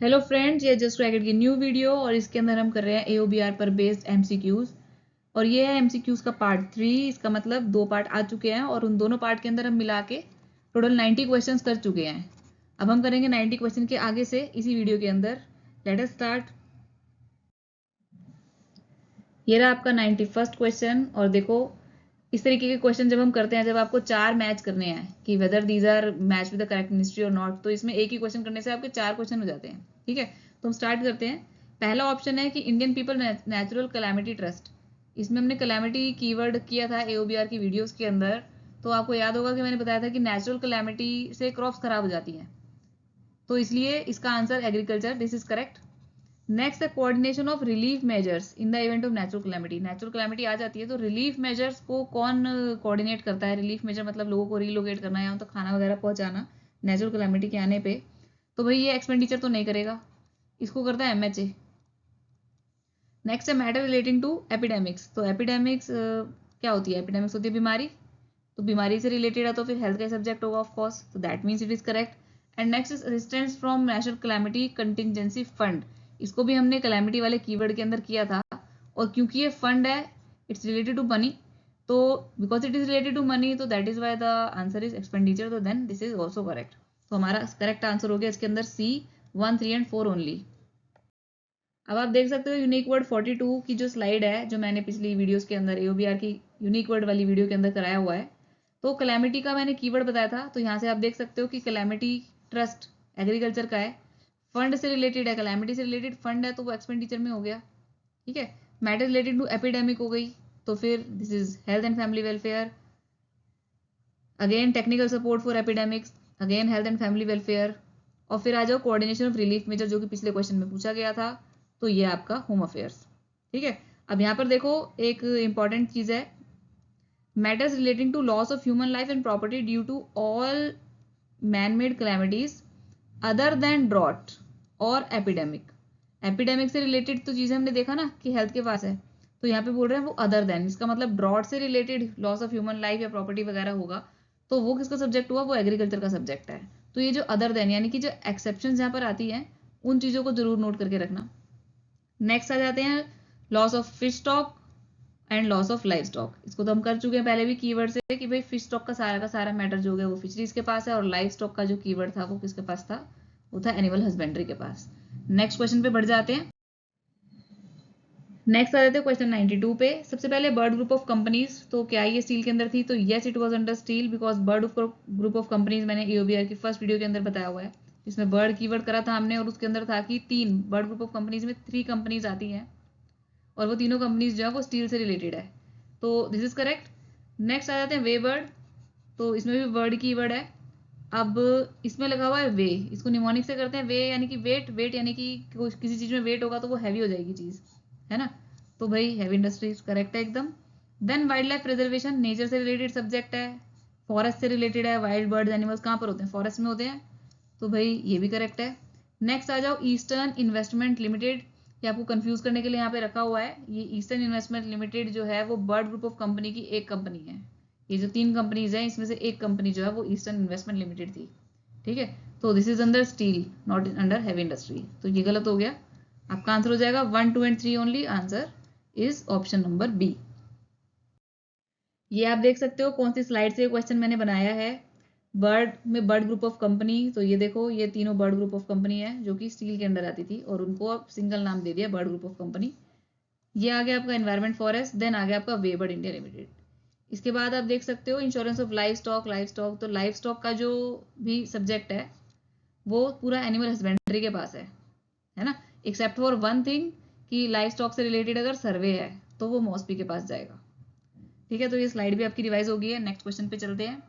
Hello friends, ये just क्रैकेट की new video और इसके अंदर हम कर रहे हैं AOBR पर बेस्ड MCQs। और ये है MCQs का पार्ट 3। इसका मतलब 2 पार्ट आ चुके हैं और उन दोनों पार्ट के अंदर हम मिला के टोटल 90 क्वेश्चंस कर चुके हैं। अब हम करेंगे 90 क्वेश्चन के आगे से इसी वीडियो के अंदर। Let us start. ये रहा आपका 91st क्वेश्चन। और देखो, इस तरीके के क्वेश्चन जब हम करते हैं, जब आपको 4 मैच करने हैं कि whether these are match with the correct ministry और नॉट, तो इसमें एक ही क्वेश्चन करने से आपके 4 क्वेश्चन हो जाते हैं। ठीक है, तो हम स्टार्ट करते हैं। पहला ऑप्शन है कि Indian people natural calamity trust. इसमें हमने कैलामिटी कीवर्ड किया था AOBR की वीडियोस के अंदर। तो आपको याद होगा कि मैंने बताया था कि नेचुरल कैलामिटी से क्रॉप्स खराब हो जाती हैं, तो इसलिए इसका answer agriculture, this is correct. Next है coordination of relief measures in the event of natural calamity. Natural calamity आ जाती है तो रिलीफ मेजर्स को कौन कोऑर्डिनेट करता है? रिलीफ मेजर मतलब लोगों को रिलोकेट करना या तो खाना वगैरह पहुंचाना नेचुरल कैलामिटी के आने पे। तो भाई ये एक्सपेंडिचर तो नहीं करेगा, इसको करता है MHA। नेक्स्ट है मैटर रिलेटिंग टू एपिडेमिक्स। तो एपिडेमिक्स क्या होती है? एपिडेमिक्स होती है बीमारी, तो बीमारी से रिलेटेड है तो फिर हेल्थ का सब्जेक्ट होगा ऑफ कोर्स, तो that means it is correct. And next is assistance from national calamity contingency fund. इसको भी हमने कैलामिटी वाले कीवर्ड के अंदर किया था, और क्योंकि ये फंड है, इट्स रिलेटेड टू मनी, तो because it is related to money, तो that is why the answer is expenditure, तो then this is also correct. तो हमारा करेक्ट आंसर हो गया इसके अंदर C 1, 3 एंड 4 ओनली। अब आप देख सकते हो यूनिक वर्ड 42 की जो स्लाइड है, जो मैंने पिछली वीडियोस के अंदर AOBR की यूनिक वर्ड वाली वीडियो के अंदर कराया हुआ है। तो कैलामिटी का मैंने कीवर्ड बताया था, तो यहाँ से आप देख सकते हो कि कैलामिटी ट्रस्ट एग्रीकल्चर का है, फंड से रिलेटेड है, कैलामिटी से रिलेटेड फंड है, तो वो एक्सपेंडिचर में हो गया। ठीक है, मैटर रिलेटेड टू एपिडेमिक हो गई, तो फिर this is health and family welfare. Again technical support for epidemics, again health and family welfare. और फिर आ जाओ कोऑर्डिनेशन ऑफ रिलीफ मेजर, जो कि पिछले क्वेश्चन में पूछा गया था, तो ये आपका होम अफेयर्स। ठीक है, अब यहाँ पर देखो एक इंपॉर्टेंट चीज है, matters relating to loss of human life and property due to all man made calamities other than drought और एपिडेमिक। एपिडेमिक से रिलेटेड तो चीजें हमने देखा ना कि हेल्थ के पास है, तो यहाँ पे बोल रहे हैं वो अदर देन, इसका मतलब ड्रॉट से related loss of human life या प्रॉपर्टी वगैरह होगा, तो वो किसका सब्जेक्ट हुआ? वो एग्रीकल्चर का सब्जेक्ट है। तो ये जो अदर देन यानी कि जो एक्सेप्शन यहाँ पर आती है, उन चीजों को जरूर नोट करके रखना। नेक्स्ट आ जाते हैं loss of fish stock and loss of life stock. इसको तो हम कर चुके हैं पहले भी कीवर्ड से कि भाई फिश स्टॉक का सारा मैटर जो है वो फिशरीज के पास है, और लाइफ स्टॉक का जो कीवर्ड था वो किसके पास था? वो था एनिमल हस्बेंड्री के पास। नेक्स्ट क्वेश्चन पे बढ़ जाते हैं। नेक्स्ट आ जाते हैं क्वेश्चन 92 पे। सबसे पहले बर्ड ग्रुप ऑफ कंपनीज, तो क्या ये स्टील के अंदर थी? तो yes, it was under steel, because bird group of companies मैंने AOBR की फर्स्ट वीडियो के अंदर बताया हुआ है, जिसमें बर्ड कीवर्ड करा था हमने, और उसके अंदर था कि 3 बर्ड ग्रुप ऑफ कंपनीज में 3 कंपनीज आती हैं, और वो तीनों कंपनीज जो है वो स्टील से रिलेटेड है, तो दिस इज करेक्ट। नेक्स्ट आ जाते हैं वे बर्ड, तो इसमें भी वर्ड की वर्ड है। अब इसमें लगा हुआ है वे, इसको निमोनिक से करते हैं वे, यानी कि वेट, वेट यानी कि किसी चीज में वेट होगा तो वो हैवी हो जाएगी चीज, है ना? तो भाई हैवी इंडस्ट्रीज करेक्ट है एकदम। Then wild life preservation, nature से रिलेटेड सब्जेक्ट है, फॉरेस्ट से रिलेटेड है। वाइल्ड बर्ड्स एनिमल्स कहाँ पर होते हैं? फॉरेस्ट में होते हैं, तो भाई ये भी करेक्ट है। नेक्स्ट आ जाओ ईस्टर्न इन्वेस्टमेंट लिमिटेड, ये आपको कंफ्यूज करने के लिए यहाँ पे रखा हुआ है। ये ईस्टर्न इन्वेस्टमेंट लिमिटेड जो है वो बर्ड ग्रुप ऑफ कंपनी की एक कंपनी है। ये जो 3 कंपनीज हैं इसमें से एक कंपनी जो है वो ईस्टर्न इन्वेस्टमेंट लिमिटेड थी। ठीक है, तो this is under steel, not under heavy industry, तो ये गलत हो गया। आपका आंसर हो जाएगा 1, 2 and 3 only. Answer is option number B। ये आप देख सकते हो कौन सी स्लाइड से क्वेश्चन मैंने बनाया है। बर्ड में बर्ड ग्रुप ऑफ कंपनी, तो ये देखो ये तीनों बर्ड ग्रुप ऑफ कंपनी है जो कि स्टील के अंडर आती थी, और उनको अब सिंगल नाम दे दिया बर्ड ग्रुप ऑफ कंपनी। ये आ गया आपका एनवायरमेंट फॉरेस्ट, देन आ गया आपका वेबर्ड इंडिया लिमिटेड। इसके बाद आप देख सकते हो insurance of life stock. Life stock, तो लाइफ स्टॉक का जो भी सब्जेक्ट है वो पूरा एनिमल हस्बेंड्री के पास है ना, एक्सेप्ट फॉर वन थिंग कि लाइफ स्टॉक से रिलेटेड अगर सर्वे है तो वो मॉस्पी के पास जाएगा। ठीक है, तो ये स्लाइड भी आपकी रिवाइज हो गई है। नेक्स्ट क्वेश्चन पे चलते हैं।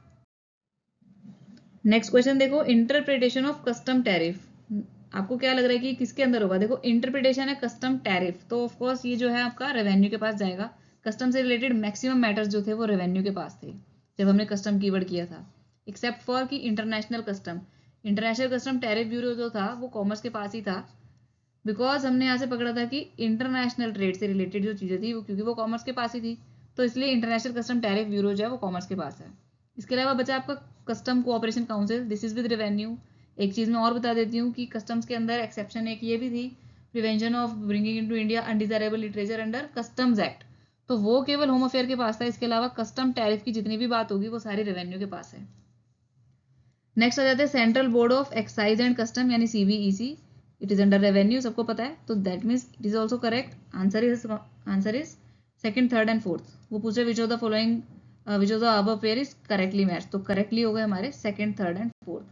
नेक्स्ट क्वेश्चन देखो, इंटरप्रिटेशन ऑफ कस्टम टैरिफ। आपको क्या लग रहा है कि किसके अंदर होगा? देखो इंटरप्रिटेशन है कस्टम टैरिफ, तो ऑफ कोर्स ये जो है आपका रेवेन्यू के पास जाएगा। कस्टम से रिलेटेड मैक्सिमम मैटर्स जो थे वो रेवेन्यू के पास थे जब हमने कस्टम कीवर्ड किया था, एक्सेप्ट फॉर कि international custom. International custom tariff bureau जो था वो कॉमर्स के पास ही था, बिकॉज हमने यहाँ से पकड़ा था कि इंटरनेशनल ट्रेड से रिलेटेड जो चीज़ें थी वो, क्योंकि वो कॉमर्स के पास ही थी, तो इसलिए इंटरनेशनल कस्टम टैरिफ ब्यूरो जो है वो कॉमर्स के पास है। इसके अलावा बचा आपका custom cooperation council, this is with revenue. एक चीज़ मैं और बता देती हूँ कि कस्टम्स के अंदर एक्सेप्शन एक ये भी थी, prevention of bringing into India undesirable literature under customs act, तो वो केवल होम अफेयर के पास था। इसके अलावा कस्टम टैरिफ की जितनी भी बात होगी वो सारी रेवेन्यू के पास है। नेक्स्ट आ जाते हैं central board of excise and custom यानी CBEC, it is under revenue, सबको पता है, तो that means it is also correct. Answer is second, third and fourth. वो पूछे which of the following which of the above pair is correctly match, तो correctly हो गए हमारे second, third and fourth.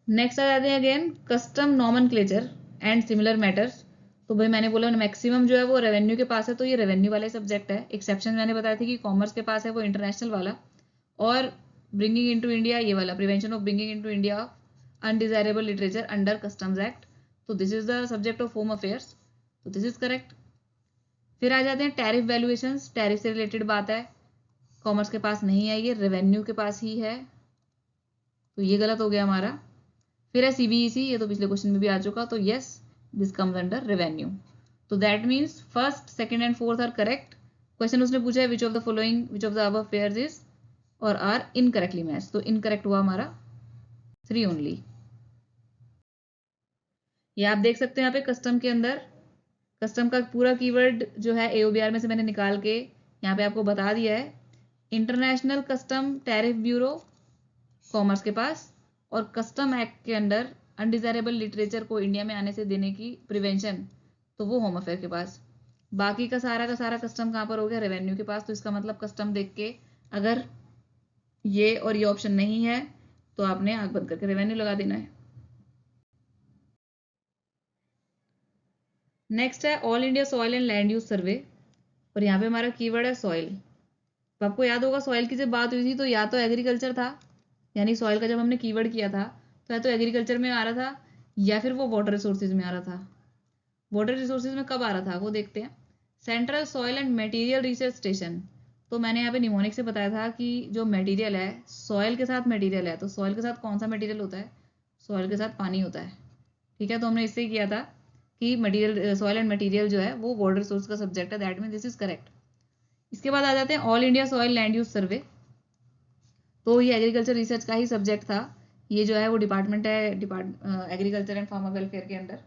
Next आ जाते हैं again custom nomenclature and similar matters. तो भाई मैंने बोला मैक्सिमम जो है वो रेवेन्यू के पास है, तो ये रेवेन्यू वाले सब्जेक्ट है। एक्सेप्शन मैंने बताया था कि कॉमर्स के पास है वो इंटरनेशनल वाला, और ब्रिंगिंग इनटू इंडिया ये वाला, prevention of bringing into India undesirable literature under customs act, तो this is the subject of home affairs, तो दिस इज करेक्ट। फिर आ जाते हैं टैरिफ वैल्यूएशंस, टैरिफ से रिलेटेड बात है, कॉमर्स के पास नहीं है, ये रेवेन्यू के पास ही है, तो ये गलत हो गया हमारा। फिर है CBEC, ये तो पिछले क्वेश्चन में भी आ चुका, तो yes this comes under revenue, तो that means first, second and fourth are correct. Question उसने पूछा है which of the following, which of the above pairs is और आर इनकरेक्टली मैच, तो इनकरेक्ट हुआ हमारा 3 ओनली। ये आप देख सकते हैं यहाँ पे कस्टम के अंदर, कस्टम का पूरा कीवर्ड जो है AOBR में से मैंने निकाल के यहाँ पे आपको बता दिया है। International custom tariff bureau commerce के पास, और कस्टम एक्ट के अंडर अनडिजायरेबल लिटरेचर को इंडिया में आने से देने की प्रिवेंशन, तो वो होम अफेयर के पास। बाकी का सारा कस्टम कहाँ पर हो गया, रेवेन्यू के पास। तो इसका मतलब कस्टम देख के अगर ये और ये ऑप्शन नहीं है तो आपने आंख बंद करके रेवेन्यू लगा देना है। नेक्स्ट है all India soil and land use survey, और यहाँ पे हमारा कीवर्ड है सॉइल। तो आपको याद होगा सॉइल की जब बात हुई थी तो या तो एग्रीकल्चर था, यानी सॉइल का जब हमने कीवर्ड किया था तो या तो एग्रीकल्चर में आ रहा था या फिर वो वाटर रिसोर्सेज में आ रहा था। वाटर रिसोर्सेज में कब आ रहा था वो देखते हैं। Central soil and material research station, तो मैंने यहाँ पे निमोनिक से बताया था कि जो मटेरियल है सॉइल के साथ मटेरियल है, तो सॉइल के साथ कौन सा मटेरियल होता है, सॉइल के साथ पानी होता है, ठीक है। तो हमने इससे किया था कि मटेरियल, सॉइल एंड मटेरियल जो है वो वाटर रिसोर्स का सब्जेक्ट है, that mean this is correct. इसके बाद आ जाते हैं all India soil land use survey, तो ये एग्रीकल्चर रिसर्च का ही सब्जेक्ट था, ये जो है वो डिपार्टमेंट है एग्रीकल्चर एंड फार्मर वेलफेयर के अंडर।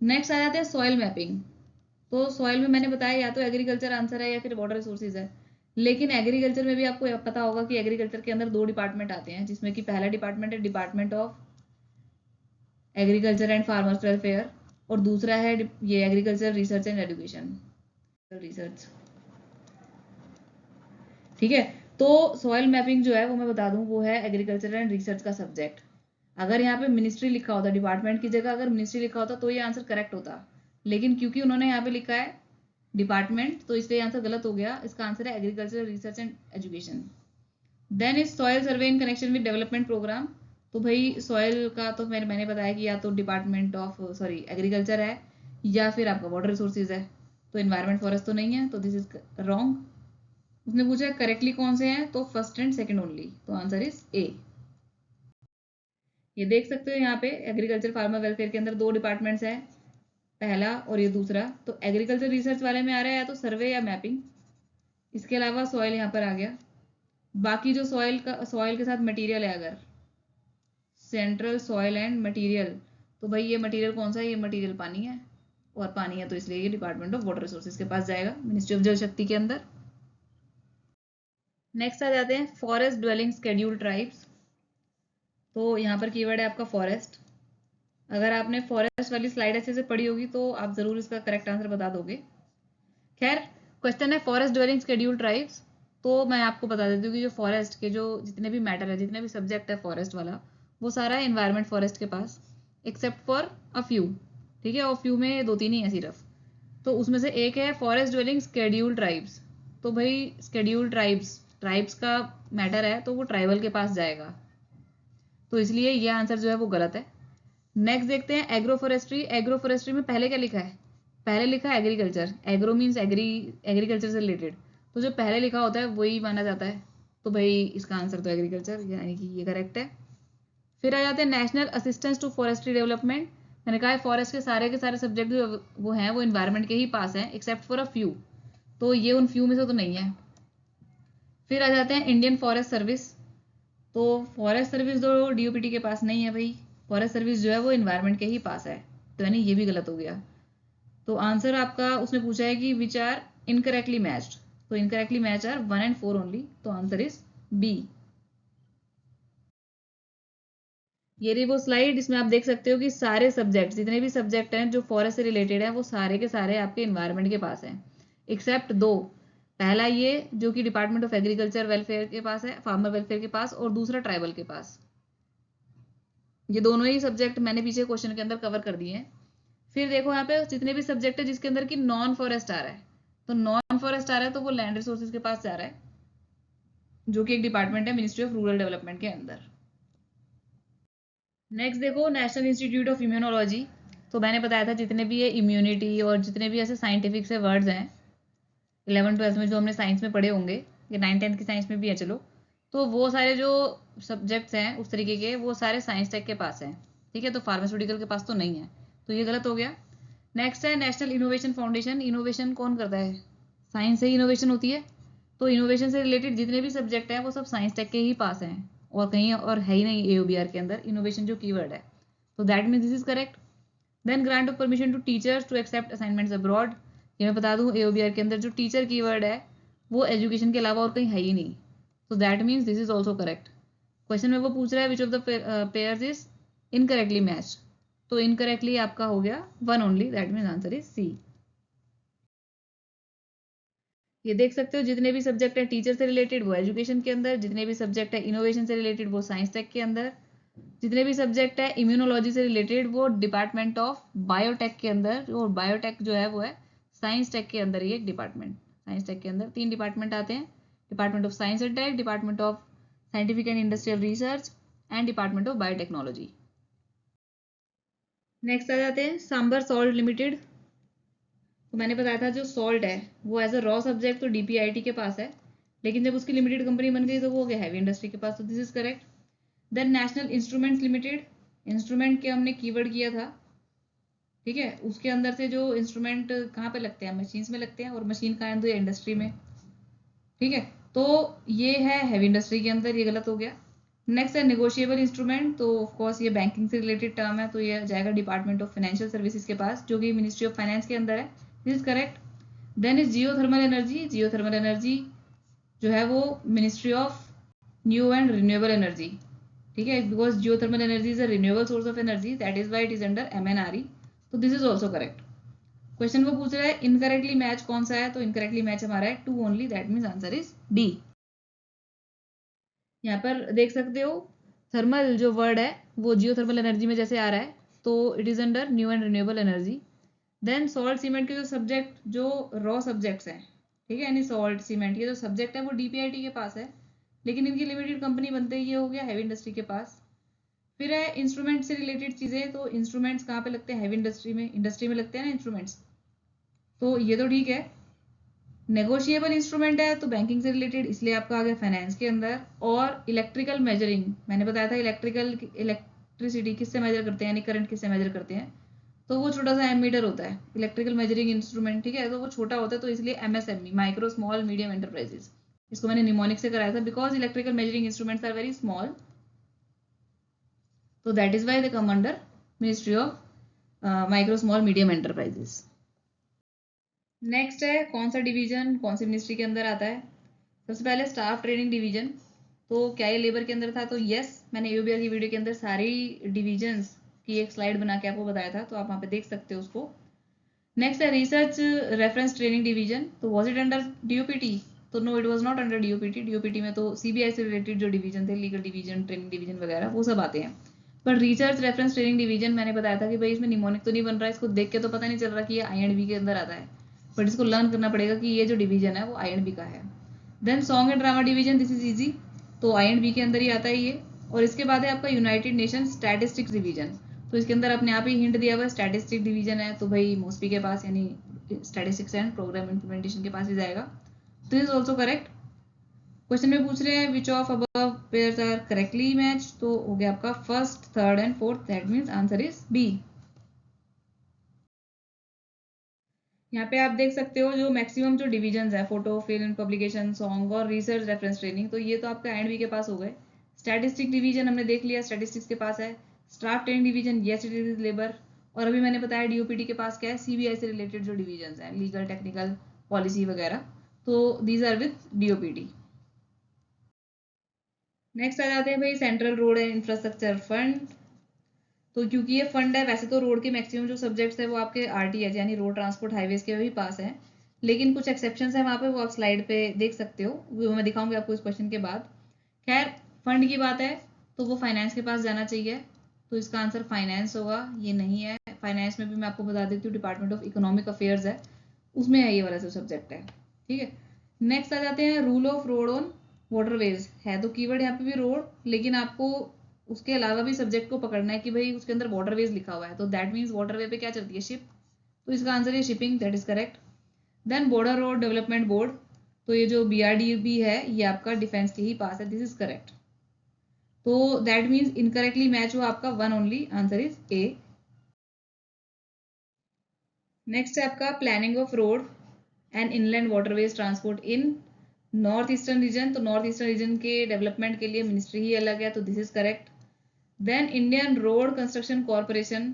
नेक्स्ट आ जाते हैं सॉइल मैपिंग, तो सॉइल में मैंने बताया या तो एग्रीकल्चर आंसर है या फिर वाटर रिसोर्सेज है, लेकिन एग्रीकल्चर में भी आपको पता होगा कि एग्रीकल्चर के अंदर 2 डिपार्टमेंट आते हैं, जिसमें कि पहला डिपार्टमेंट है department of agriculture and farmers welfare, और दूसरा है ये agriculture research and education research, ठीक है। तो सॉइल मैपिंग जो है वो मैं बता दूं वो है एग्रीकल्चर एंड रिसर्च का सब्जेक्ट। अगर यहाँ पे मिनिस्ट्री लिखा होता, डिपार्टमेंट की जगह अगर मिनिस्ट्री लिखा होता तो ये आंसर करेक्ट होता, लेकिन क्योंकि उन्होंने यहाँ पे लिखा है डिपार्टमेंट तो इसलिए आंसर गलत हो गया। इसका आंसर है agriculture research and education. Then is soil survey in connection with development programme, तो भाई सॉइल का तो मैंने बताया कि या तो डिपार्टमेंट ऑफ एग्रीकल्चर है या फिर आपका वाटर रिसोर्सेज है, तो एनवायरमेंट फॉरेस्ट तो नहीं है, तो दिस इज रॉन्ग। उसने पूछा करेक्टली कौन से हैं, तो फर्स्ट एंड सेकंड ओनली, तो आंसर इज ए। ये देख सकते हो यहाँ पे एग्रीकल्चर फार्मर वेलफेयर के अंदर 2 डिपार्टमेंट्स हैं, पहला और ये दूसरा। तो एग्रीकल्चर रिसर्च वाले में आ रहा है या तो सर्वे या मैपिंग, इसके अलावा सॉइल यहाँ पर आ गया। बाकी जो सॉइल के साथ मटेरियल है, अगर सेंट्रल सॉइल एंड मटेरियल, तो भाई ये मटेरियल कौन सा है, ये मटेरियल पानी है, और पानी है तो इसलिए ये डिपार्टमेंट ऑफ वाटर रिसोर्सेज के पास जाएगा, मिनिस्ट्री ऑफ जल शक्ति के अंदर। नेक्स्ट आ जाते हैं फॉरेस्ट ड्वेलिंग शेड्यूल ट्राइब्स, तो यहाँ पर कीवर्ड है आपका फॉरेस्ट। अगर आपने फॉरेस्ट वाली स्लाइड अच्छे से पढ़ी होगी तो आप जरूर इसका करेक्ट आंसर बता दोगे। खैर क्वेश्चन है फॉरेस्ट ड्वेलिंग शेड्यूल ट्राइब्स, तो मैं आपको बता देती हूँ कि जो फॉरेस्ट के जो जितने भी मैटर है, जितने भी सब्जेक्ट है फॉरेस्ट वाला, वो सारा है एनवायरमेंट फॉरेस्ट के पास, एक्सेप्ट फॉर अ फ्यू, ठीक है, और फ्यू में 2-3 ही है सिर्फ। तो उसमें से एक है फॉरेस्ट ड्वेलिंग शेड्यूल ट्राइब्स, तो भाई शेड्यूल ट्राइब्स का मैटर है तो वो ट्राइबल के पास जाएगा, तो इसलिए ये आंसर जो है वो गलत है। नेक्स्ट देखते हैं एग्रो फॉरेस्ट्री। एग्रो फॉरेस्ट्री में पहले क्या लिखा है, पहले लिखा है एग्रीकल्चर, एग्रो मीन्स एग्रीकल्चर से रिलेटेड, तो जो पहले लिखा होता है वही माना जाता है, तो भाई इसका आंसर तो एग्रीकल्चर यानी कि ये करेक्ट है। फिर आ जाते हैं national assistance to forestry development. मैंने कहा है फॉरेस्ट के सारे सब्जेक्ट जो वो हैं वो इन्वायरमेंट के ही पास हैं एक्सेप्ट फॉर अ फ्यू, तो ये उन फ्यू में से तो नहीं है। फिर आ जाते हैं इंडियन फॉरेस्ट सर्विस, तो फॉरेस्ट सर्विस तो डीओपीटी के पास नहीं है भाई, फॉरेस्ट सर्विस जो है वो इन्वायरमेंट के ही पास है, तो यानी ये भी गलत हो गया। तो आंसर आपका उसने पूछा है कि विच आर इनकरेक्टली मैच्ड, तो incorrectly match are 1 and 4 only, तो आंसर इज बी। ये रही वो स्लाइड, इसमें आप देख सकते हो कि सारे सब्जेक्ट, जितने भी सब्जेक्ट हैं जो फॉरेस्ट से रिलेटेड हैं, वो सारे के सारे आपके इन्वायरमेंट के पास हैं, एक्सेप्ट दो। पहला ये जो कि डिपार्टमेंट ऑफ एग्रीकल्चर वेलफेयर के पास है, फार्मर वेलफेयर के पास, और दूसरा ट्राइबल के पास। ये दोनों ही सब्जेक्ट मैंने पीछे क्वेश्चन के अंदर कवर कर दिए हैं। फिर देखो यहाँ पे जितने भी सब्जेक्ट है जिसके अंदर की नॉन फॉरेस्ट आ रहा है, तो नॉन फॉरेस्ट आ रहा है तो वो लैंड रिसोर्सेज के पास जा रहा है, जो कि एक डिपार्टमेंट है मिनिस्ट्री ऑफ रूरल डेवलपमेंट के अंदर। नेक्स्ट देखो नेशनल इंस्टीट्यूट ऑफ इम्यूनोलॉजी। तो मैंने बताया था जितने भी ये इम्यूनिटी और जितने भी ऐसे साइंटिफिक से वर्ड्स हैं 11th-12th में जो हमने साइंस में पढ़े होंगे, या 9th-10th की साइंस में भी है चलो, तो वो सारे जो सब्जेक्ट्स हैं उस तरीके के वो सारे साइंस टेक के पास हैं, ठीक है। तो फार्मास्यूटिकल के पास तो नहीं है, तो ये गलत हो गया। नेक्स्ट है नेशनल इनोवेशन फाउंडेशन। इनोवेशन कौन करता है? साइंस से ही इनोवेशन होती है, तो इनोवेशन से रिलेटेड जितने भी सब्जेक्ट हैं वो सब साइंस टेक के ही पास हैं, और कहीं और है ही नहीं एओबीआर के अंदर इनोवेशन जो कीवर्ड है, तो that means this is correct. Then grant of permission to teachers to accept assignments abroad. ये मैं बता दूं एओबीआर के अंदर जो टीचर कीवर्ड है वो एजुकेशन के अलावा और कहीं है ही नहीं, तो that means this is also correct. Question में वो पूछ रहा है which of the pairs is incorrectly matched, तो इनकरेक्टली आपका हो गया 1 only, that means answer is C. ये देख सकते हो जितने भी सब्जेक्ट है टीचर से रिलेटेड वो एजुकेशन के अंदर, जितने भी सब्जेक्ट है इनोवेशन से रिलेटेड वो साइंस टेक के अंदर, जितने भी सब्जेक्ट है इम्यूनोलॉजी से रिलेटेड वो डिपार्टमेंट ऑफ बायोटेक के अंदर, और बायोटेक जो है वो है साइंस टेक के अंदर ही एक डिपार्टमेंट। साइंस टेक के अंदर 3 डिपार्टमेंट आते हैं, department of science and tech, department of scientific and industrial research and department of biotechnology. Next आ जाते हैं सांबर सॉल्ट लिमिटेड। तो मैंने बताया था जो सॉल्ट है वो एज अ रॉ सब्जेक्ट तो डीपीआईटी के पास है, लेकिन जब उसकी लिमिटेड कंपनी बन गई तो वो हो गया हैवी इंडस्ट्री के पास, तो this is correct. Then national instruments limited. Instrument के हमने कीवर्ड किया था, ठीक है। उसके अंदर से जो इंस्ट्रूमेंट कहाँ पे लगते हैं, मशीन्स में लगते हैं, और मशीन कहाँ है, इंडस्ट्री में, ठीक है। तो ये है हैवी इंडस्ट्री के अंदर, ये गलत हो गया। नेक्स्ट है नेगोशिएबल इंस्ट्रूमेंट, तो ऑफकोर्स ये बैंकिंग से रिलेटेड टर्म है, तो ये जाएगा डिपार्टमेंट ऑफ फाइनेंशियल सर्विसेज के पास, जो कि मिनिस्ट्री ऑफ फाइनेंस के अंदर है, this is correct. Then is geothermal energy. Geothermal energy जो है वो ministry of new and renewable energy, ठीक है, because geothermal energy is a renewable source of energy, that is why it is under MNRE, तो this is also correct. Question वो पूछ रहा है इनकरेक्टली मैच कौन सा है, तो इनकरेक्टली मैच हमारा है 2 only, that means answer is D. यहाँ पर देख सकते हो थर्मल जो वर्ड है वो जियोथर्मल एनर्जी में जैसे आ रहा है, तो it is under new and renewable energy. Then salt cement के जो सब्जेक्ट जो रॉ सब्जेक्ट्स हैं, ठीक है, यानी सॉल्ट सीमेंट ये जो सब्जेक्ट है वो डीपीआईटी के पास है, लेकिन इनकी लिमिटेड कंपनी बनते ही ये हो गया हैवी इंडस्ट्री के पास। फिर है इंस्ट्रूमेंट से रिलेटेड चीजें, तो इंस्ट्रूमेंट्स कहाँ पे लगते हैं, हैवी इंडस्ट्री में लगते हैं ना इंस्ट्रूमेंट्स, तो ये तो ठीक है। नेगोशिएबल इंस्ट्रूमेंट है तो बैंकिंग से रिलेटेड, इसलिए आपका आ गया फाइनेंस के अंदर। और इलेक्ट्रिकल मेजरिंग, मैंने बताया था इलेक्ट्रिसिटी किससे मेजर करते हैं, यानी करंट किससे मेजर करते हैं, तो वो छोटा सा एमीटर होता है इलेक्ट्रिकल मेजरिंग इंस्ट्रूमेंट, ठीक है, तो वो छोटा होता है, तो इसलिए MSME micro small medium enterprises, इसको मैंने निमोनिक से कराया था because electrical measuring instruments are very small, तो that is why they come under ministry of micro small medium enterprises. Next है कौन सा डिवीजन कौन सी मिनिस्ट्री के अंदर आता है। सबसे पहले स्टाफ ट्रेनिंग डिवीजन, तो क्या ये लेबर के अंदर था, तो यस, मैंने यूबीआर की वीडियो के अंदर सारी डिविजन्स की एक स्लाइड बना के आपको बताया था, तो आप वहाँ पे देख सकते हो उसको। नेक्स्ट है रिसर्च रेफरेंस ट्रेनिंग डिवीजन, तो वॉज इट अंडर डीओपीटी, तो no it was not under DoPT. DoPT में तो सीबीआई से रिलेटेड जो डिवीजन थे, लीगल डिवीजन, ट्रेनिंग डिवीजन वगैरह वो सब आते हैं, पर रिसर्च रेफरेंस ट्रेनिंग डिवीजन मैंने बताया था कि भाई इसमें निमोनिक तो नहीं बन रहा है, इसको देख के तो पता नहीं चल रहा कि ये आई के अंदर आता है, बट इसको लर्न करना पड़ेगा कि ये जो डिवीजन है वो आई का है। Then song and drama division, this is easy, तो आई के अंदर ही आता है ये। और इसके बाद है आपका यूनाइटेड नेशन स्टैटिस्टिक्स डिवीजन, तो इसके अंदर अपने आप ही हिंट दिया हुआ है स्टैटिस्टिक डिवीजन है, तो भाई मोस्पी के पास यानी स्टैटिस्टिक्स एंड प्रोग्राम इंप्लीमेंटेशन के पास ही जाएगा, this is also correct. Question में पूछ रहे हैं which of above pairs are correctly match, तो हो गया आपका first third and fourth, that means answer is B. यहाँ पे आप देख सकते हो जो मैक्सिमम जो डिविजन्स है, फोटो, फिल्म, पब्लिकेशन, सॉन्ग और रिसर्च रेफरेंस ट्रेनिंग, तो ये तो आपका एंड बी के पास हो गए। स्टैटिस्टिक डिवीजन हमने देख लिया, स्टैटिस्टिक्स के पास है। Staff training division, yes it is labour. और अभी मैंने बताया डीओपीटी के पास क्या है, सीबीआई से रिलेटेड जो डिवीजन हैं, लीगल, टेक्निकल, पॉलिसी वगैरह, तो these are with DoPT. Next आ जाते हैं भाई central road and infrastructure fund. तो क्योंकि ये फंड है, वैसे तो रोड के मैक्सिमम जो सब्जेक्ट्स है वो आपके आरटीएच यानी रोड ट्रांसपोर्ट हाईवेज के भी पास है, लेकिन कुछ एक्सेप्शंस है वहाँ पे, वो आप स्लाइड पे देख सकते हो, वो मैं दिखाऊंगी आपको इस क्वेश्चन के बाद। खैर फंड की बात है तो वो फाइनेंस के पास जाना चाहिए, तो इसका आंसर फाइनेंस होगा, ये नहीं है। फाइनेंस में भी मैं आपको बता देती हूँ डिपार्टमेंट ऑफ इकोनॉमिक अफेयर्स है, उसमें है ये वाला जो सब्जेक्ट है, ठीक है। नेक्स्ट आ जाते हैं rule of road on waterways, है तो कीवर्ड यहाँ पे भी रोड, लेकिन आपको उसके अलावा भी सब्जेक्ट को पकड़ना है कि भाई उसके अंदर वाटरवेज लिखा हुआ है, तो दैट मीन्स वाटरवे पे क्या चलती है, शिप, तो इसका आंसर है shipping, that is correct. Then border road development board, तो ये जो बीआरडीबी है ये आपका डिफेंस के ही पास है, दिस इज करेक्ट। तो दैट मीन्स इनकरेक्टली मैच हुआ आपका one only, answer is A. Next है आपका planning of road and inland waterways transport in north eastern region, तो नॉर्थ ईस्टर्न रीजन के डेवलपमेंट के लिए मिनिस्ट्री ही अलग है, तो this is correct. Then Indian road construction corporation,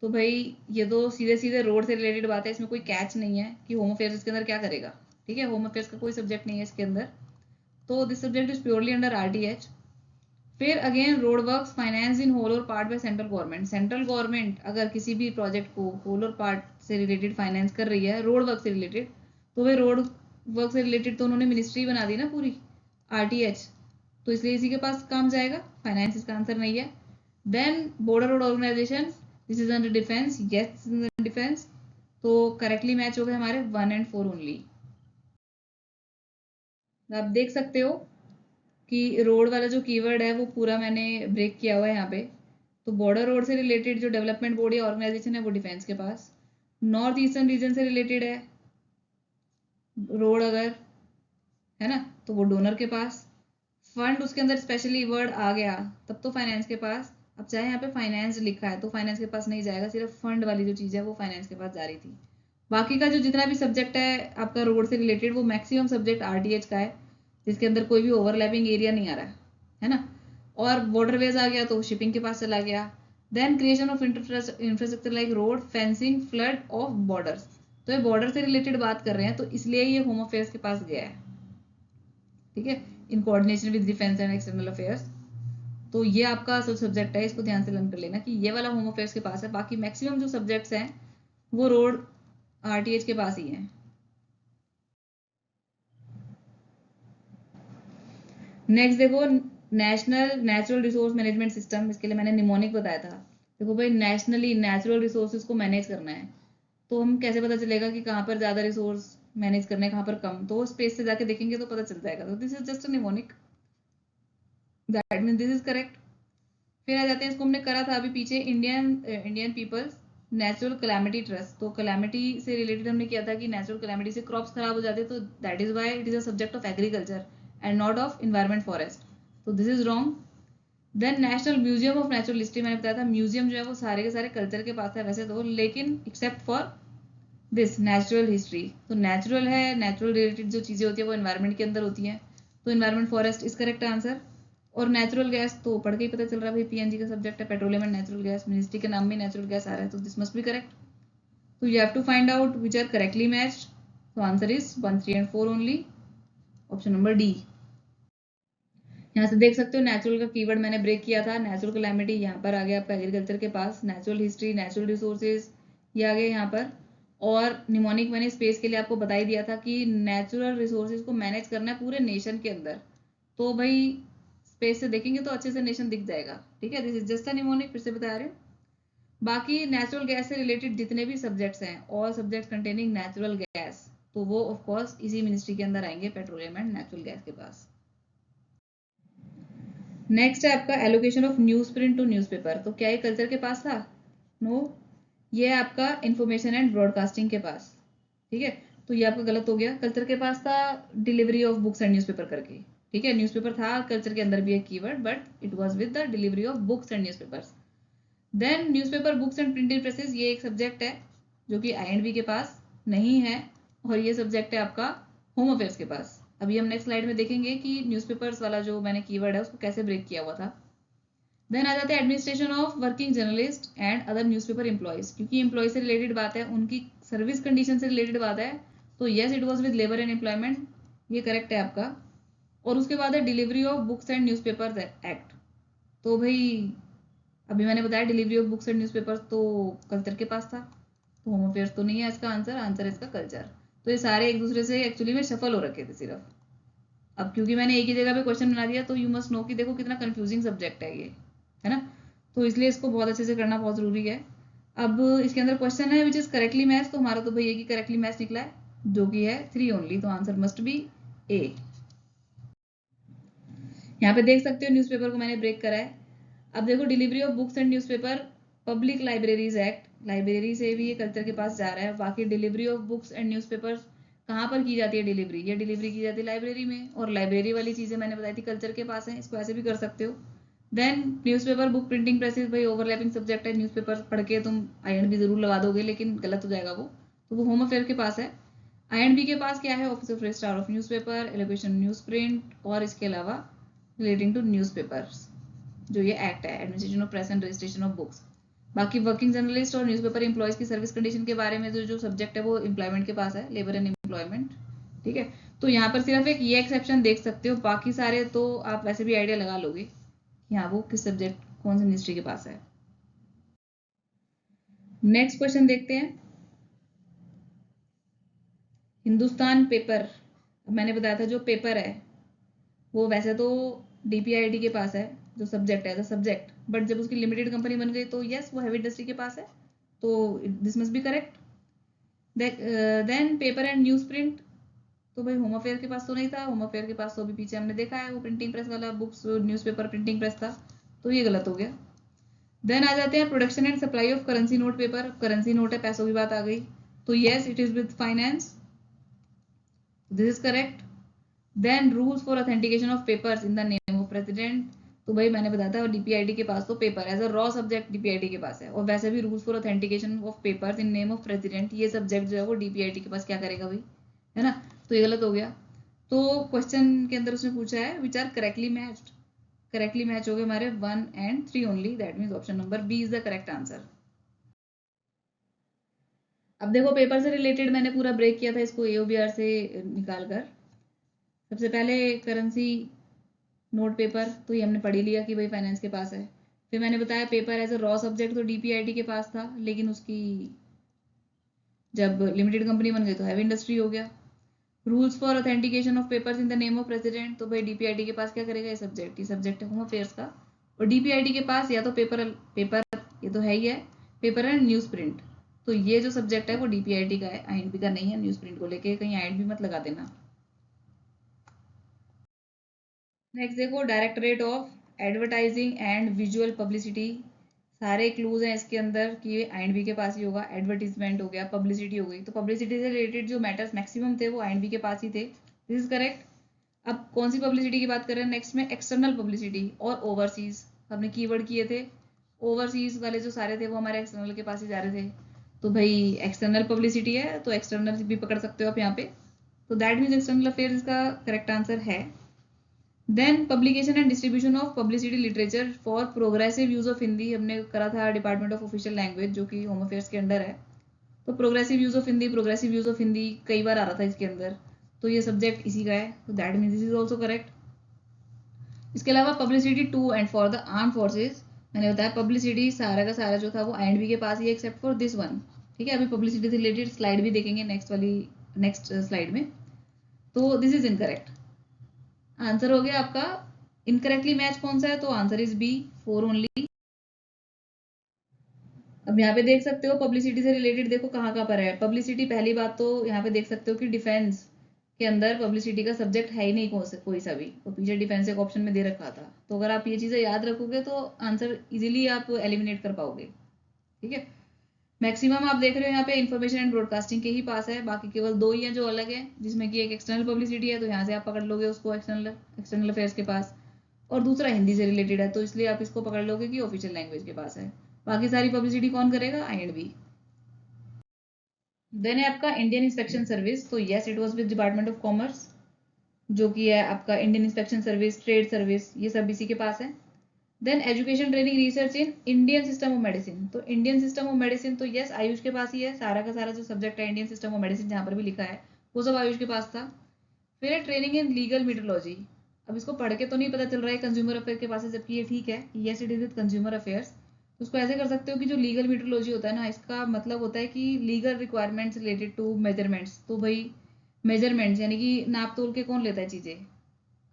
तो भाई ये तो सीधे सीधे रोड से रिलेटेड बात है, इसमें कोई कैच नहीं है कि होम अफेयर्स इसके अंदर क्या करेगा, ठीक है, होम अफेयर्स का कोई सब्जेक्ट नहीं है इसके अंदर, तो this subject is purely under RTH. फिर again road works finance in whole or part by central government, central government अगर किसी भी प्रोजेक्ट को होल और पार्ट से रिलेटेड फाइनेंस कर रही है रोड वर्क से रिलेटेड, तो वे रोड वर्क से रिलेटेड तो उन्होंने मिनिस्ट्री बना दी ना पूरी, आरटीएच, तो इसलिए इसी के पास काम जाएगा, फाइनेंस इसका आंसर नहीं है। Then border road organisation, this is under defence, yes defence, तो करेक्टली मैच हो गए हमारे 1 and 4 ओनली। आप देख सकते हो कि रोड वाला जो कीवर्ड है वो पूरा मैंने ब्रेक किया हुआ है यहाँ पे। तो बॉर्डर रोड से रिलेटेड जो डेवलपमेंट बॉडी ऑर्गेनाइजेशन है वो डिफेंस के पास, नॉर्थ ईस्टर्न रीजन से रिलेटेड है रोड अगर, है ना, तो वो डोनर के पास, फंड उसके अंदर स्पेशली वर्ड आ गया तब तो फाइनेंस के पास, अब चाहे यहाँ पे फाइनेंस लिखा है तो फाइनेंस के पास नहीं जाएगा, सिर्फ फंड वाली जो चीज़ है वो फाइनेंस के पास जा रही थी। बाकी का जो जितना भी सब्जेक्ट है आपका रोड से रिलेटेड वो मैक्सिमम सब्जेक्ट आरटीएच का है, जिसके अंदर कोई भी ओवरलैपिंग एरिया नहीं आ रहा है ना। और वाटरवेज आ गया तो शिपिंग के पास चला गया। Then creation of infrastructure like road, fencing, flood of borders, तो ये बॉर्डर से रिलेटेड बात कर रहे हैं तो इसलिए ये होम अफेयर्स के पास गया है, ठीक है, in coordination with defence and external affairs. तो ये आपका सब सब्जेक्ट है, इसको ध्यान से लर्न कर लेना कि ये वाला होम अफेयर्स के पास है, बाकी मैक्सिमम जो सब्जेक्ट्स हैं वो रोड आरटीएच के पास ही है। नेक्स्ट देखो national natural resource management system, इसके लिए मैंने निमोनिक बताया था। देखो भाई नेशनली नेचुरल रिसोर्सेज को मैनेज करना है, तो हम कैसे पता चलेगा कि कहाँ पर ज़्यादा रिसोर्स मैनेज करने कहाँ पर कम, तो वो स्पेस से जाके देखेंगे तो पता चल जाएगा, तो this is just a mnemonic, that mean this is correct. फिर आ जाते हैं, इसको हमने करा था अभी पीछे, Indian people's natural calamity trust, तो कैलामिटी से रिलेटेड हमने किया था कि नेचुरल कैलामिटी से क्रॉप्स खराब हो जाते हैं, तो that is why it is a subject of agriculture and not of environment forest, तो this is wrong. Then national museum of natural history, मैंने बताया था म्यूजियम जो है वो सारे के सारे कल्चर के पास है वैसे तो, लेकिन except for this natural history, तो नेचुरल है, नेचुरल रिलेटेड जो चीज़ें होती है वो इन्वायरमेंट के अंदर होती हैं, तो environment forest is correct answer. और नेचुरल गैस तो पढ़ के ही पता चल रहा है भाई, पीएनजी का सब्जेक्ट है, petroleum and natural gas, ministry के नाम में नेचुरल गैस आ रहा है, तो दिस मस्ट बी करेक्ट। तो you have to find out which are correctly matched, तो answer is 1, 3 and 4 only, option number D. यहाँ से देख सकते हो नेचुरल का कीवर्ड मैंने ब्रेक किया था, नेचुरल कैलामिटी यहाँ पर आ गया आपका एग्रीकल्चर के पास, नेचुरल हिस्ट्री, नेचुरल रिसोर्सेज ये आ गए यहाँ पर, और निमोनिक मैंने स्पेस के लिए आपको बता ही दिया था कि नेचुरल रिसोर्सेज को मैनेज करना है पूरे नेशन के अंदर, तो भाई स्पेस से देखेंगे तो अच्छे से नेशन दिख जाएगा, ठीक है, this is just a mnemonic, फिर से बता रहे हो। बाकी नेचुरल गैस से रिलेटेड जितने भी सब्जेक्ट्स हैं, all subjects containing natural gas, तो वो ऑफ कोर्स इसी मिनिस्ट्री के अंदर आएंगे, पेट्रोलियम एंड नेचुरल गैस के पास। नेक्स्ट है आपका allocation of newsprint to newspaper, तो क्या ये कल्चर के पास था, नो, ये आपका इंफॉर्मेशन एंड ब्रॉडकास्टिंग के पास, ठीक है, तो ये आपका गलत हो गया, कल्चर के पास था delivery of books and newspaper करके, ठीक है, न्यूज़पेपर था कल्चर के अंदर भी एक keyword, but it was with the delivery of books and newspapers. Then newspaper books and printing presses, ये एक सब्जेक्ट है जो कि आई एंड बी के पास नहीं है, और ये सब्जेक्ट है आपका होम अफेयर्स के पास, अभी हम नेक्स्ट स्लाइड में देखेंगे कि न्यूज़पेपर्स वाला जो मैंने कीवर्ड है उसको कैसे ब्रेक किया हुआ था। देन आ जाते हैं administration of working journalist and other newspaper employees, क्योंकि एम्प्लॉय से रिलेटेड बात है, उनकी सर्विस कंडीशन से रिलेटेड बात है, तो yes it was with labour and employment, ये करेक्ट है आपका। और उसके बाद है delivery of books and newspapers act. तो भाई अभी मैंने बताया delivery of books and newspapers तो कल्चर के पास था, तो होम अफेयर्स तो नहीं है इसका आंसर, आंसर है इसका कल्चर। तो ये सारे एक दूसरे से एक्चुअली में सफल हो रखे थे सिर्फ। अब क्योंकि मैंने एक ही जगह पे क्वेश्चन बना दिया तो यू मस्ट नो कि देखो कितना कंफ्यूजिंग सब्जेक्ट है ये, है ना, तो इसलिए इसको बहुत अच्छे से करना बहुत जरूरी है। अब इसके अंदर क्वेश्चन है विच इज करेक्टली मैच, तो हमारा तो भाई एक ही करेक्टली मैच निकला है जो कि है 3 ओनली, तो आंसर मस्ट बी ए। यहाँ पे देख सकते हो न्यूज़पेपर को मैंने ब्रेक करा है। अब देखो delivery of books and newspaper public libraries act, library से भी ये कल्चर के पास जा रहा है। बाकी delivery of books and newspapers कहाँ पर की जाती है डिलीवरी, ये डिलीवरी की जाती है लाइब्रेरी में, और लाइब्रेरी वाली चीज़ें मैंने बताई थी कल्चर के पास है, इसको ऐसे भी कर सकते हो। Then newspaper book printing presses, भाई ओवरलैपिंग सब्जेक्ट है, न्यूज़पेपर पढ़ के तुम INB जरूर लगा दोगे लेकिन गलत हो जाएगा वो, तो वो होम अफेयर के पास है। INB के पास क्या है, office of registrar of newspaper, allocation news print, और इसके अलावा रिलेटिंग टू न्यूज़पेपर्स जो ये एक्ट है, administration of press and registration of books. बाकी वर्किंग जर्नलिस्ट और न्यूज़पेपर एम्प्लॉयज की सर्विस कंडीशन के बारे में जो सब्जेक्ट है वो एम्प्लॉयमेंट के पास है, लेबर एंड एम्प्लॉयमेंट, ठीक है। तो यहाँ पर सिर्फ एक ये एक्सेप्शन देख सकते हो, बाकी सारे तो आप वैसे भी आइडिया लगा लोगे यहाँ वो किस सब्जेक्ट कौन सी मिनिस्ट्री के पास है। नेक्स्ट क्वेश्चन देखते हैं, हिंदुस्तान पेपर, मैंने बताया था जो पेपर है वो वैसे तो DPIIT के पास है जो सब्जेक्ट है, सब्जेक्ट, बट जब उसकी लिमिटेड कंपनी बन गई तो यस वो हैवी इंडस्ट्री के पास है, तो this must be correct. Then paper and newsprint, तो भाई होम अफेयर के पास तो नहीं था, होम अफेयर के पास तो अभी पीछे हमने देखा है वो प्रिंटिंग प्रेस वाला बुक्स न्यूज़पेपर प्रिंटिंग प्रेस था, तो ये गलत हो गया। देन आ जाते हैं production and supply of currency note paper, currency note है, पैसों की बात आ गई, तो yes it is with finance, this is correct. Then rules for authentication of papers in the name of president, तो भाई मैंने बताया था DPIIT के पास तो paper as a raw subject DPIIT के पास है, और वैसे भी rules for authentication of papers in name of president ये सब्जेक्ट जो है वो DPIIT के पास क्या करेगा भाई, है ना, तो ये गलत हो गया। तो क्वेश्चन के अंदर उसने पूछा है which are correctly matched, correctly match हो गए हमारे 1 and 3 only, that means option number B is the correct answer. अब देखो पेपर से रिलेटेड मैंने पूरा ब्रेक किया था इसको AOBR से निकाल कर। सबसे पहले करेंसी नोट पेपर तो ये हमने पढ़ ही लिया कि भाई फाइनेंस के पास है। फिर मैंने बताया paper as a raw subject तो DPIIT के पास था, लेकिन उसकी जब लिमिटेड कंपनी बन गई तो हैवी इंडस्ट्री हो गया। Rules for authentication of papers in the name of president, तो भाई DPIIT के पास क्या करेगा, ये सब्जेक्ट है होम अफेयर्स का, और DPIIT के पास या तो पेपर पेपर ये तो है ही है, पेपर एंड न्यूज प्रिंट, तो ये जो सब्जेक्ट है वो DPIIT का है, INB का नहीं है। न्यूज प्रिंट को लेके कहीं INB मत लगा देना। नेक्स्ट देखो directorate of advertising and visual publicity, सारे क्लूज हैं इसके अंदर कि ये INB के पास ही होगा। एडवर्टीजमेंट हो गया, पब्लिसिटी हो गई, तो पब्लिसिटी से रिलेटेड जो मैटर्स मैक्सिमम थे वो INB के पास ही थे, दिस इज करेक्ट। अब कौन सी पब्लिसिटी की बात कर रहे हैं नेक्स्ट में, एक्सटर्नल पब्लिसिटी और ओवरसीज, हमने कीवर्ड किए थे, ओवरसीज वाले जो सारे थे वो हमारे एक्सटर्नल के पास ही जा रहे थे, तो भाई एक्सटर्नल पब्लिसिटी है तो एक्सटर्नल भी पकड़ सकते हो आप यहाँ पे, तो दैट मीन्स एक्सटर्नल अफेयर्स का करेक्ट आंसर है। Then publication and distribution of publicity literature for progressive use of Hindi हमने करा था डिपार्टमेंट ऑफ ऑफिशियल लैंग्वेज जो कि होम अफेयर्स के अंडर है, तो progressive use of Hindi, progressive use of Hindi कई बार आ रहा था इसके अंदर, तो ये सब्जेक्ट इसी का है, तो that means this is also correct. इसके अलावा publicity to and for the arm forces, मैंने बताया पब्लिसिटी सारा का सारा जो था वो INB के पास ही एक्सेप्ट फॉर दिस वन, ठीक है। अभी पब्लिसिटी से रिलेटेड स्लाइड भी देखेंगे नेक्स्ट स्लाइड में, तो दिस इज इनकरेक्ट। आंसर हो गया आपका इनकरेक्टली मैच कौन सा है, तो आंसर इज बी 4 ओनली। अब यहाँ पे देख सकते हो पब्लिसिटी से रिलेटेड देखो कहाँ कहाँ पर है पब्लिसिटी, पहली बात तो यहाँ पे देख सकते हो कि डिफेंस के अंदर पब्लिसिटी का सब्जेक्ट है ही नहीं कोई सा भी, तो पीछे डिफेंस एक ऑप्शन में दे रखा था, तो अगर आप ये चीजें याद रखोगे तो आंसर इजीली आप एलिमिनेट कर पाओगे, ठीक है। मैक्सिमम आप देख रहे हो यहाँ पे इन्फॉर्मेशन एंड ब्रॉडकास्टिंग के ही पास है, बाकी केवल 2 ही हैं जो अलग है, जिसमें कि एक एक्सटर्नल पब्लिसिटी है तो यहाँ से आप पकड़ लोगे उसको एक्सटर्नल अफेयर्स के पास, और दूसरा हिंदी से रिलेटेड है तो इसलिए आप इसको पकड़ लोगे कि ऑफिशियल लैंग्वेज के पास है। बाकी सारी पब्लिसिटी कौन करेगा, INB। देन है आपका इंडियन इंस्पेक्शन सर्विस, तो yes it was with department of commerce. जो कि है आपका Indian inspection service, trade service, ये सब इसी के पास है। Then education training research in Indian system of medicine, तो इंडियन सिस्टम ऑफ मेडिसिन तो यस आयुष के पास ही है, सारा का सारा जो सब्जेक्ट है इंडियन सिस्टम ऑफ मेडिसिन जहाँ पर भी लिखा है वो सब आयुष के पास था। फिर है ट्रेनिंग इन लीगल मीटरोलॉजी, अब इसको पढ़ के तो नहीं पता चल रहा है कंज्यूमर अफेयर के पास है, जबकि ये ठीक है, yes it is with consumer affairs. तो उसको ऐसे कर सकते हो कि जो लीगल मीटरोलॉजी होता है ना, इसका मतलब होता है कि legal requirements related to measurements, तो भाई मेजरमेंट्स यानी कि नाप तोल के कौन लेता है चीज़ें,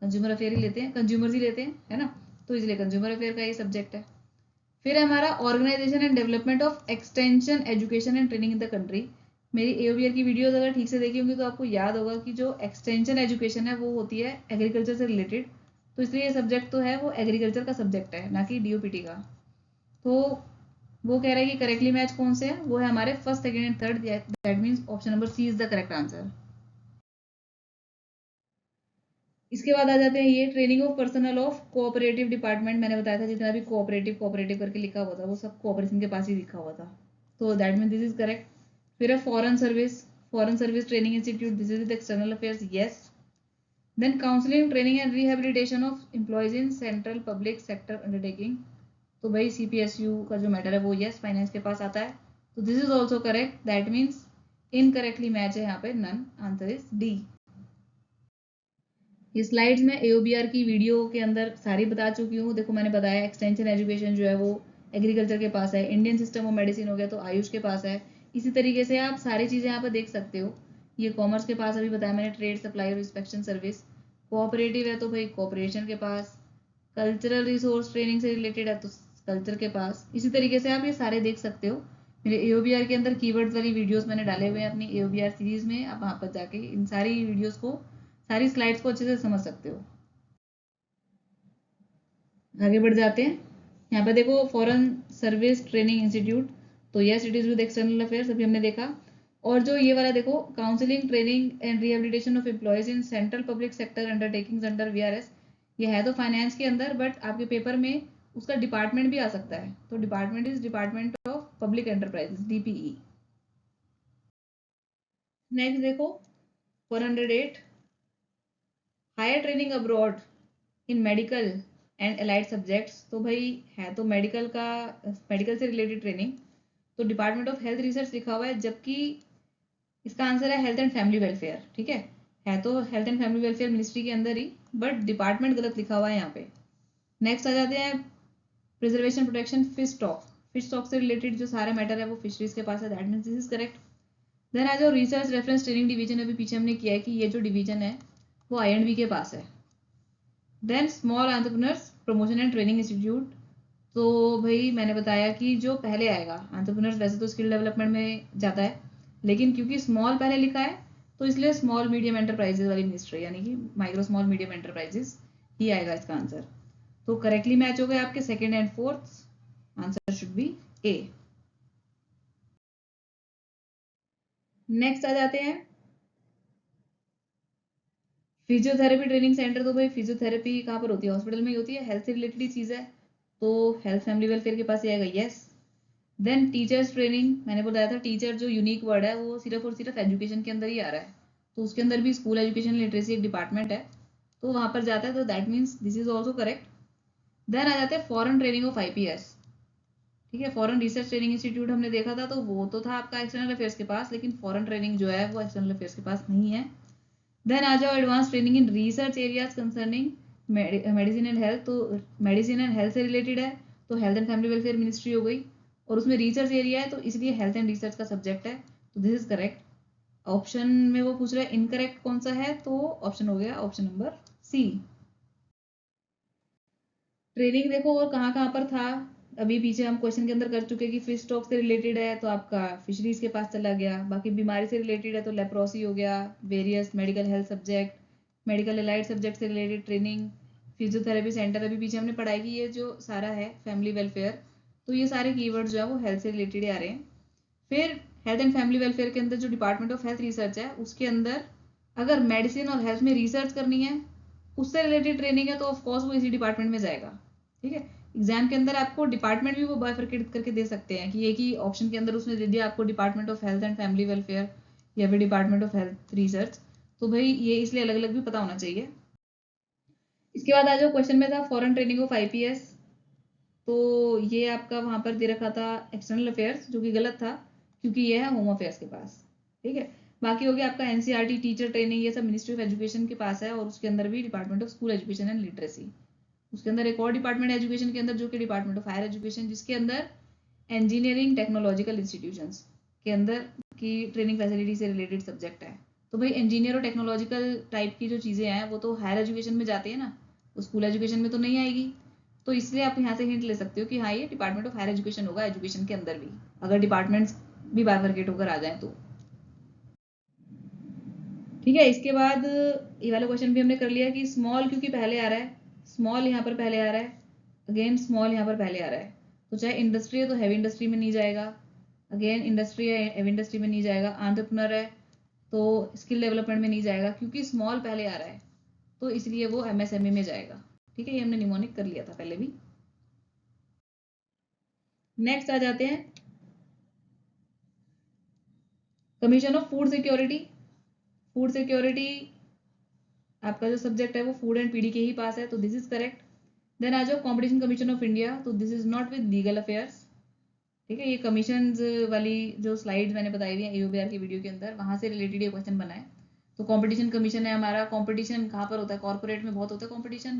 कंज्यूमर अफेयर ही लेते हैं, कंज्यूमर्स ही लेते हैं, है ना, तो इसलिए कंज्यूमर अफेयर का ये सब्जेक्ट है। फिर हमारा organisation and development of extension education and training in the country. मेरी एओबीआर की वीडियोस अगर ठीक से देखी होंगी तो आपको याद होगा कि जो एक्सटेंशन एजुकेशन है वो होती है एग्रीकल्चर से रिलेटेड, तो इसलिए ये सब्जेक्ट तो है वो एग्रीकल्चर का सब्जेक्ट है, ना कि डीओपीटी का। तो वो कह रहा है कि करेक्टली मैच कौन से है, वो है हमारे first, second and third, that means option number C is the correct answer. इसके बाद आ जाते हैं ये training of personnel of cooperative department, मैंने बताया था जितना भी कोऑपरेटिव कोऑपरेटिव करके लिखा हुआ था वो सब कोऑपरेशन के पास ही लिखा हुआ था, तो that mean this is correct. फिर है foreign service training institute, this is with external affairs, yes. Then counselling training and rehabilitation of employees in central public sector undertaking, तो भाई सीपीएसयू का जो मैटर है वो यस फाइनेंस के पास आता है, तो this is also correct, that means incorrectly match है यहाँ पे, नन, आंसर इज डी। ये स्लाइड्स मैं एओबीआर की वीडियो के अंदर सारी बता चुकी हूँ, देखो मैंने बताया एक्सटेंशन एजुकेशन जो है वो एग्रीकल्चर के पास है, इंडियन सिस्टम ऑफ मेडिसिन हो गया तो आयुष के पास है, इसी तरीके से आप सारी चीज़ें यहाँ पर देख सकते हो। ये कॉमर्स के पास अभी बताया मैंने, ट्रेड सप्लाई और इंस्पेक्शन सर्विस, कोऑपरेटिव है तो भाई कोऑपरेशन के पास, कल्चरल रिसोर्स ट्रेनिंग से रिलेटेड है तो कल्चर के पास, इसी तरीके से आप ये सारे देख सकते हो। मेरे एओबीआर के अंदर कीवर्ड्स वाली वीडियोस मैंने डाले हुए हैं अपनी एओबीआर सीरीज में, आप वहाँ पर जाके इन सारी वीडियोस को, सारी स्लाइड्स को अच्छे से समझ सकते हो। आगे बढ़ जाते हैं, यहाँ पे देखो फॉरेन सर्विस ट्रेनिंग इंस्टीट्यूट, तो yes it is with external affairs, अभी हमने देखा। और जो ये वाला देखो counselling training and rehabilitation of employees in central public sector undertakings under VRS, ये है तो फाइनेंस के अंदर, बट आपके पेपर में उसका डिपार्टमेंट भी आ सकता है, तो department is department of public enterprises, DPE. Next देखो 408 higher training abroad in medical and allied subjects, तो भाई है तो मेडिकल का, मेडिकल से रिलेटेड ट्रेनिंग, तो डिपार्टमेंट ऑफ हेल्थ रिसर्च लिखा हुआ है, जबकि इसका आंसर है हेल्थ एंड फैमिली वेलफेयर, ठीक है तो health and family welfare ministry के अंदर ही, बट डिपार्टमेंट गलत लिखा हुआ है यहाँ पे। नेक्स्ट आ जाते हैं preservation protection fish stock, fish stock से रिलेटेड जो सारा मैटर है वो फिशरीज के पास है, that means this is correct. Then आ जाओ रिसर्च रेफरेंस ट्रेनिंग डिवीजन, अभी पीछे हमने किया है कि ये जो डिवीजन है वो आईएंडबी के पास है। Then small entrepreneurs promotion and training institute, तो भाई मैंने बताया कि जो पहले आएगा एंटरप्रेन्योर्स वैसे तो स्किल डेवलपमेंट में जाता है, लेकिन क्योंकि स्मॉल पहले लिखा है तो इसलिए स्मॉल मीडियम एंटरप्राइजेज वाली मिनिस्ट्री यानी कि माइक्रो स्मॉल मीडियम एंटरप्राइजेज ही आएगा इसका आंसर। तो करेक्टली मैच हो गए आपके second and fourth, answer should be A. Next आ जाते हैं फिजियोथेरेपी ट्रेनिंग सेंटर, तो भाई फिजियोथेरेपी कहाँ पर होती है, हॉस्पिटल में ही होती है, हेल्थ से रिलेटेड ही चीज़ है, तो हेल्थ फैमिली वेलफेयर के पास ही आएगा, यस। देन टीचर्स ट्रेनिंग, मैंने बताया था टीचर जो यूनिक वर्ड है वो सिर्फ और सिर्फ एजुकेशन के अंदर ही आ रहा है, तो उसके अंदर भी स्कूल एजुकेशन लिटरेसी एक डिपार्टमेंट है, तो वहाँ पर जाता है, तो that means this is also correct. Then आ जाते हैं फॉरेन ट्रेनिंग ऑफ आईपीएस, ठीक है, फॉरेन रिसर्च ट्रेनिंग इंस्टीट्यूट हमने देखा था, तो वो तो था आपका एक्सटर्नल अफेयर्स के पास, लेकिन फॉरेन ट्रेनिंग जो है वो एक्सटर्नल अफेयर्स के पास नहीं है। देन आ जाओ advance training in research areas concerning medicine and health, तो मेडिसिन एंड हेल्थ से रिलेटेड है, तो health and family welfare ministry हो गई, और उसमें रिसर्च एरिया है तो इसलिए हेल्थ एंड रिसर्च का सब्जेक्ट है, तो दिस इज करेक्ट। ऑप्शन में वो पूछ रहा है इनकरेक्ट कौन सा है, तो ऑप्शन हो गया ऑप्शन नंबर सी। ट्रेनिंग देखो और कहाँ कहाँ पर था, अभी पीछे हम क्वेश्चन के अंदर कर चुके कि फिश स्टॉक से रिलेटेड है तो आपका फिशरीज के पास चला गया, बाकी बीमारी से रिलेटेड है तो लेप्रोसी हो गया, various medical health subject, medical allied subject से रिलेटेड ट्रेनिंग, फिजियोथेरेपी सेंटर, अभी पीछे हमने पढ़ाई की, ये जो सारा है फैमिली वेलफेयर, तो ये सारे कीवर्ड जो है वो हेल्थ से रिलेटेड आ रहे हैं। फिर हेल्थ एंड फैमिली वेलफेयर के अंदर जो डिपार्टमेंट ऑफ हेल्थ रिसर्च है उसके अंदर अगर मेडिसिन और हेल्थ में रिसर्च करनी है, उससे रिलेटेड ट्रेनिंग है, तो ऑफकोर्स वो इसी डिपार्टमेंट में जाएगा, ठीक है। एग्जाम के अंदर आपको डिपार्टमेंट भी वो बाइफरकेट करके दे सकते हैं कि एक ही ऑप्शन के अंदर उसने दे दिया आपको department of health and family welfare या फिर डिपार्टमेंट ऑफ हेल्थ रिसर्च, तो भाई ये इसलिए अलग अलग भी पता होना चाहिए। इसके बाद आ जाओ, क्वेश्चन में था फॉरेन ट्रेनिंग ऑफ IPS, तो ये आपका वहां पर दे रखा था एक्सटर्नल अफेयर्स, जो कि गलत था क्योंकि ये है होम अफेयर्स के पास। ठीक है, बाकी हो गया आपका NCERT टीचर ट्रेनिंग, ये सब मिनिस्ट्री ऑफ एजुकेशन के पास है, और उसके अंदर भी department of school education and literacy. उसके अंदर एक और डिपार्टमेंट एजुकेशन के अंदर जो कि डिपार्टमेंट ऑफ हायर एजुकेशन, जिसके अंदर इंजीनियरिंग टेक्नोलॉजिकल इंस्टीट्यूशंस के अंदर की ट्रेनिंग फैसिलिटी से रिलेटेड सब्जेक्ट है। तो भाई इंजीनियर और टेक्नोलॉजिकल टाइप की जो चीज़ें हैं वो तो हायर एजुकेशन में जाती है ना, वो स्कूल एजुकेशन में तो नहीं आएगी। तो इसलिए आप यहाँ से हिंट ले सकते हो कि हाँ ये डिपार्टमेंट ऑफ हायर एजुकेशन होगा, एजुकेशन के अंदर भी, अगर डिपार्टमेंट्स भी बाइफरकेट होकर आ जाए तो। ठीक है, इसके बाद ये वाला क्वेश्चन भी हमने कर लिया कि स्मॉल क्योंकि पहले आ रहा है, स्मॉल यहाँ पर पहले आ रहा है, अगेन स्मॉल यहाँ पर पहले आ रहा है, तो चाहे इंडस्ट्री है तो हैवी इंडस्ट्री में नहीं जाएगा, अगेन इंडस्ट्री है हैवी इंडस्ट्री में नहीं जाएगा, एंटरप्रेन्योर है तो स्किल डेवलपमेंट में नहीं जाएगा, क्योंकि स्मॉल पहले आ रहा है तो इसलिए वो MSME में जाएगा। ठीक है, ये हमने निमोनिक कर लिया था पहले भी। नेक्स्ट आ जाते हैं commission of food security. Food security आपका जो सब्जेक्ट है वो फूड एंड PD के ही पास है, तो दिस इज करेक्ट। देन आ जाओ कॉम्पिटिशन कमीशन ऑफ इंडिया, तो this is not with legal affairs. ठीक है, ये कमीशन वाली जो स्लाइड्स मैंने बताई हुई है AOBR की वीडियो के अंदर, वहां से रिलेटेड ये क्वेश्चन बना है। तो कंपटीशन कमीशन है हमारा। कंपटीशन कहाँ पर होता है? कॉर्पोरेट में बहुत होता है कंपटीशन,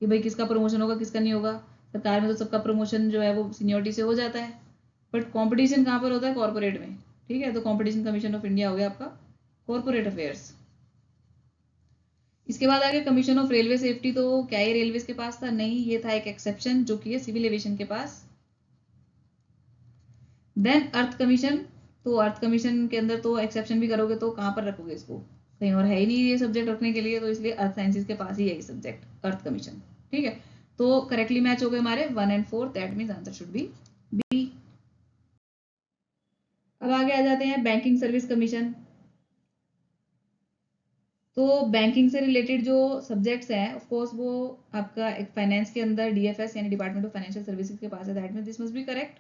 कि भाई किसका प्रमोशन होगा किसका नहीं होगा। सरकार में तो सबका प्रमोशन जो है वो सीनियोरिटी से हो जाता है, बट कंपटीशन कहाँ पर होता है? कॉर्पोरेट में। ठीक है, तो कंपटीशन कमीशन ऑफ इंडिया हो गया आपका कॉर्पोरेट अफेयर्स। इसके बाद आगे कमीशन ऑफ रेलवे सेफ्टी, तो क्या ये रेलवे के पास था? नहीं, ये था एक एक्सेप्शन जो कि है सिविल एविएशन के पास। देन अर्थ कमीशन, तो अर्थ कमीशन के अंदर तो एक्सेप्शन भी करोगे तो कहाँ पर रखोगे इसको? कहीं और है ही नहीं ये सब्जेक्ट रखने के लिए, तो इसलिए अर्थ साइंसेज के पास ही है ये सब्जेक्ट अर्थ कमीशन। ठीक है, तो करेक्टली मैच हो गए हमारे 1 and 4, that means answer should be B. अब आगे आ जाते हैं बैंकिंग सर्विस कमीशन। तो बैंकिंग से रिलेटेड जो सब्जेक्ट्स हैं ऑफ कोर्स वो आपका एक फाइनेंस के अंदर DFS यानी डिपार्टमेंट ऑफ फाइनेंशियल सर्विसेज के पास है, that means this must be correct.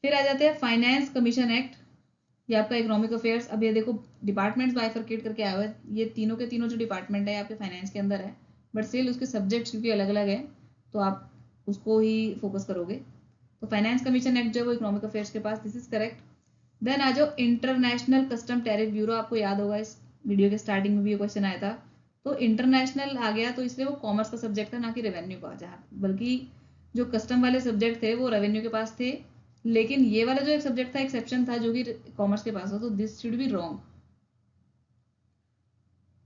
फिर आ जाते हैं फाइनेंस कमीशन एक्ट, ये आपका इकोनॉमिक अफेयर्स। अब ये देखो डिपार्टमेंट्स बाइफरकेट करके आए हुए हैं, ये तीनों के तीनों जो डिपार्टमेंट है आपके फाइनेंस के अंदर है, बट स्टिल उसके सब्जेक्ट्स क्योंकि अलग अलग है तो आप उसको ही फोकस करोगे। तो फाइनेंस कमीशन एक्ट जो है वो इकोनॉमिक अफेयर्स के पास, दिस इज करेक्ट। देन आ जाओ इंटरनेशनल कस्टम टैरिफ ब्यूरो, आपको याद होगा इस वीडियो के स्टार्टिंग में भी ये क्वेश्चन आया था। तो इंटरनेशनल आ गया तो इसलिए वो कॉमर्स का सब्जेक्ट है, ना कि रेवेन्यू का, जहाँ बल्कि जो कस्टम वाले सब्जेक्ट थे वो रेवेन्यू के पास थे, लेकिन ये वाला जो एक सब्जेक्ट था एक्सेप्शन था जो कि कॉमर्स के पास था, तो this should be wrong.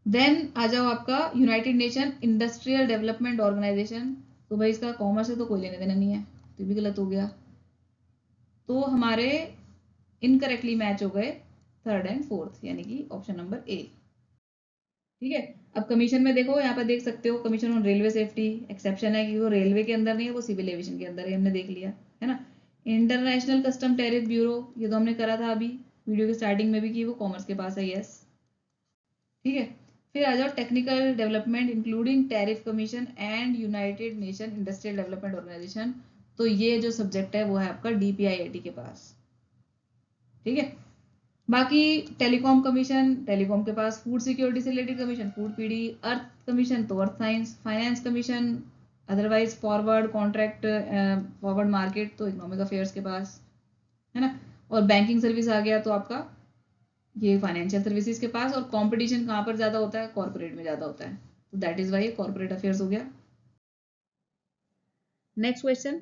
Then आ जाओ आपका United nation industrial development organisation, तो भाई इसका कॉमर्स से तो कोई लेने देना नहीं है, तो भी गलत हो गया। तो हमारे इनकरेक्टली मैच हो गए 3rd and 4th, यानी कि ऑप्शन नंबर A। ठीक है, अब कमीशन में देखो, यहाँ पर देख सकते हो commission on railway safety exception है कि वो रेलवे के अंदर नहीं है, वो सिविल एविएशन के अंदर है, हमने देख लिया है ना। इंटरनेशनल कस्टम टैरिफ ब्यूरो, ये तो हमने करा था अभी वीडियो के स्टार्टिंग में भी कि वो कॉमर्स के पास है, यस। ठीक है, फिर आ जाओ technical development including tariff commission and united nation industrial development organisation, तो ये जो सब्जेक्ट है वो है आपका DPIIT के पास। ठीक है, बाकी टेलीकॉम कमीशन टेलीकॉम के पास, फूड सिक्योरिटी से रिलेटेड कमीशन फूड PD, अर्थ कमीशन तो earth science, finance commission otherwise forward contract forward market तो इकोनॉमिक अफेयर्स के पास है ना। और बैंकिंग सर्विस आ गया तो आपका ये फाइनेंशियल सर्विसेज के पास, और कंपटीशन कहाँ पर ज्यादा होता है? कॉर्पोरेट में ज्यादा होता है, तो that is why corporate affairs हो गया। Next question,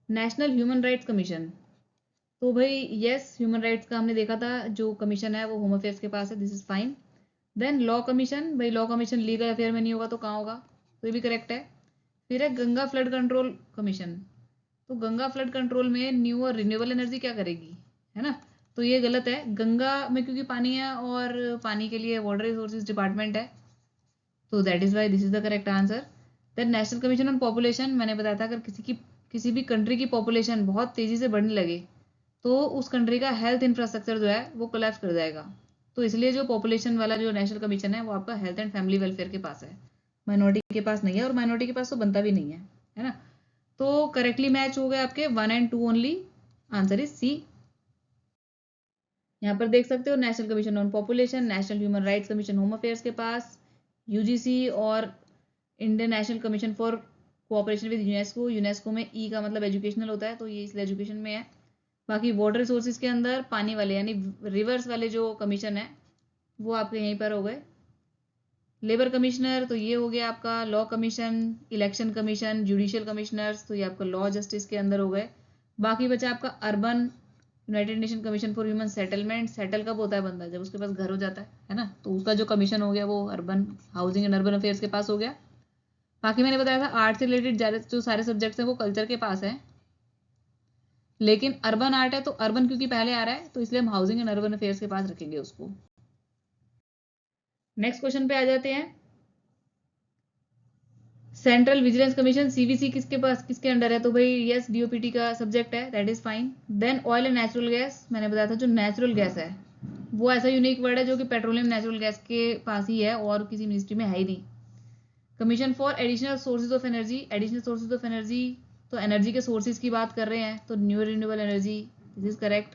national human rights commission, तो भाई यस ह्यूमन राइट्स का हमने देखा था जो कमीशन है वो होम अफेयर्स के पास है, this is fine. Then law commission, भाई लॉ कमीशन लीगल अफेयर में नहीं होगा तो कहाँ होगा? तो ये भी करेक्ट है। फिर है गंगा फ्लड कंट्रोल कमीशन, तो गंगा फ्लड कंट्रोल में न्यू और रिन्यूएबल एनर्जी क्या करेगी, है ना। तो ये गलत है, गंगा में क्योंकि पानी है और पानी के लिए वाटर रिसोर्सेज डिपार्टमेंट है, तो that is why this is the correct answer. Then national commission on population, मैंने बताया था अगर किसी भी कंट्री की पॉपुलेशन बहुत तेजी से बढ़ने लगे तो उस कंट्री का हेल्थ इंफ्रास्ट्रक्चर जो है वो कोलैप्स कर जाएगा, तो इसलिए जो पॉपुलेशन वाला जो नेशनल कमीशन है वो आपका हेल्थ एंड फैमिली वेलफेयर के पास है, माइनॉरिटी के पास नहीं है, और माइनॉरिटी के पास तो बनता भी नहीं है ना। तो करेक्टली मैच हो गए आपके 1 and 2 only, answer is C। यहाँ पर देख सकते हो national commission on population, national human rights commission home affairs के पास, यूजीसी और Indian national commission for cooperation with UNESCO. UNESCO में ई का मतलब एजुकेशनल होता है, तो ये इसलिए एजुकेशन में है। बाकी वाटर रिसोर्सेज के अंदर पानी वाले यानी रिवर्स वाले जो कमीशन है वो आपके यहीं पर हो गए। लेबर कमिश्नर तो ये हो गया आपका, law commission, election commission, judicial commissioners तो ये आपका लॉ जस्टिस के अंदर हो गए। बाकी बचा आपका urban United nation commission for human settlement. Settle कब होता है बंदा, जब उसके पास घर हो जाता है ना, तो उसका जो कमीशन हो गया वो urban housing and urban affairs के पास हो गया। बाकी मैंने बताया था आर्ट से रिलेटेड जो सारे सब्जेक्ट्स हैं वो कल्चर के पास हैं, लेकिन अर्बन आर्ट है तो अर्बन क्योंकि पहले आ रहा है तो इसलिए हम हाउसिंग एंड अर्बन अफेयर्स के पास रखेंगे उसको। नेक्स्ट क्वेश्चन पे आ जाते हैं। सेंट्रल विजिलेंस कमीशन सीवीसी किसके पास, किसके अंडर है, तो भाई यस डीओपीटी का सब्जेक्ट है, that is fine. Then oil and natural gas, मैंने बताया था जो नेचुरल गैस है वो ऐसा यूनिक वर्ड है जो कि पेट्रोलियम नेचुरल गैस के पास ही है और किसी मिनिस्ट्री में है ही नहीं। Commission for additional sources of energy, additional sources of energy तो एनर्जी के सोर्सेज की बात कर रहे हैं, तो new renewable energy, this is correct.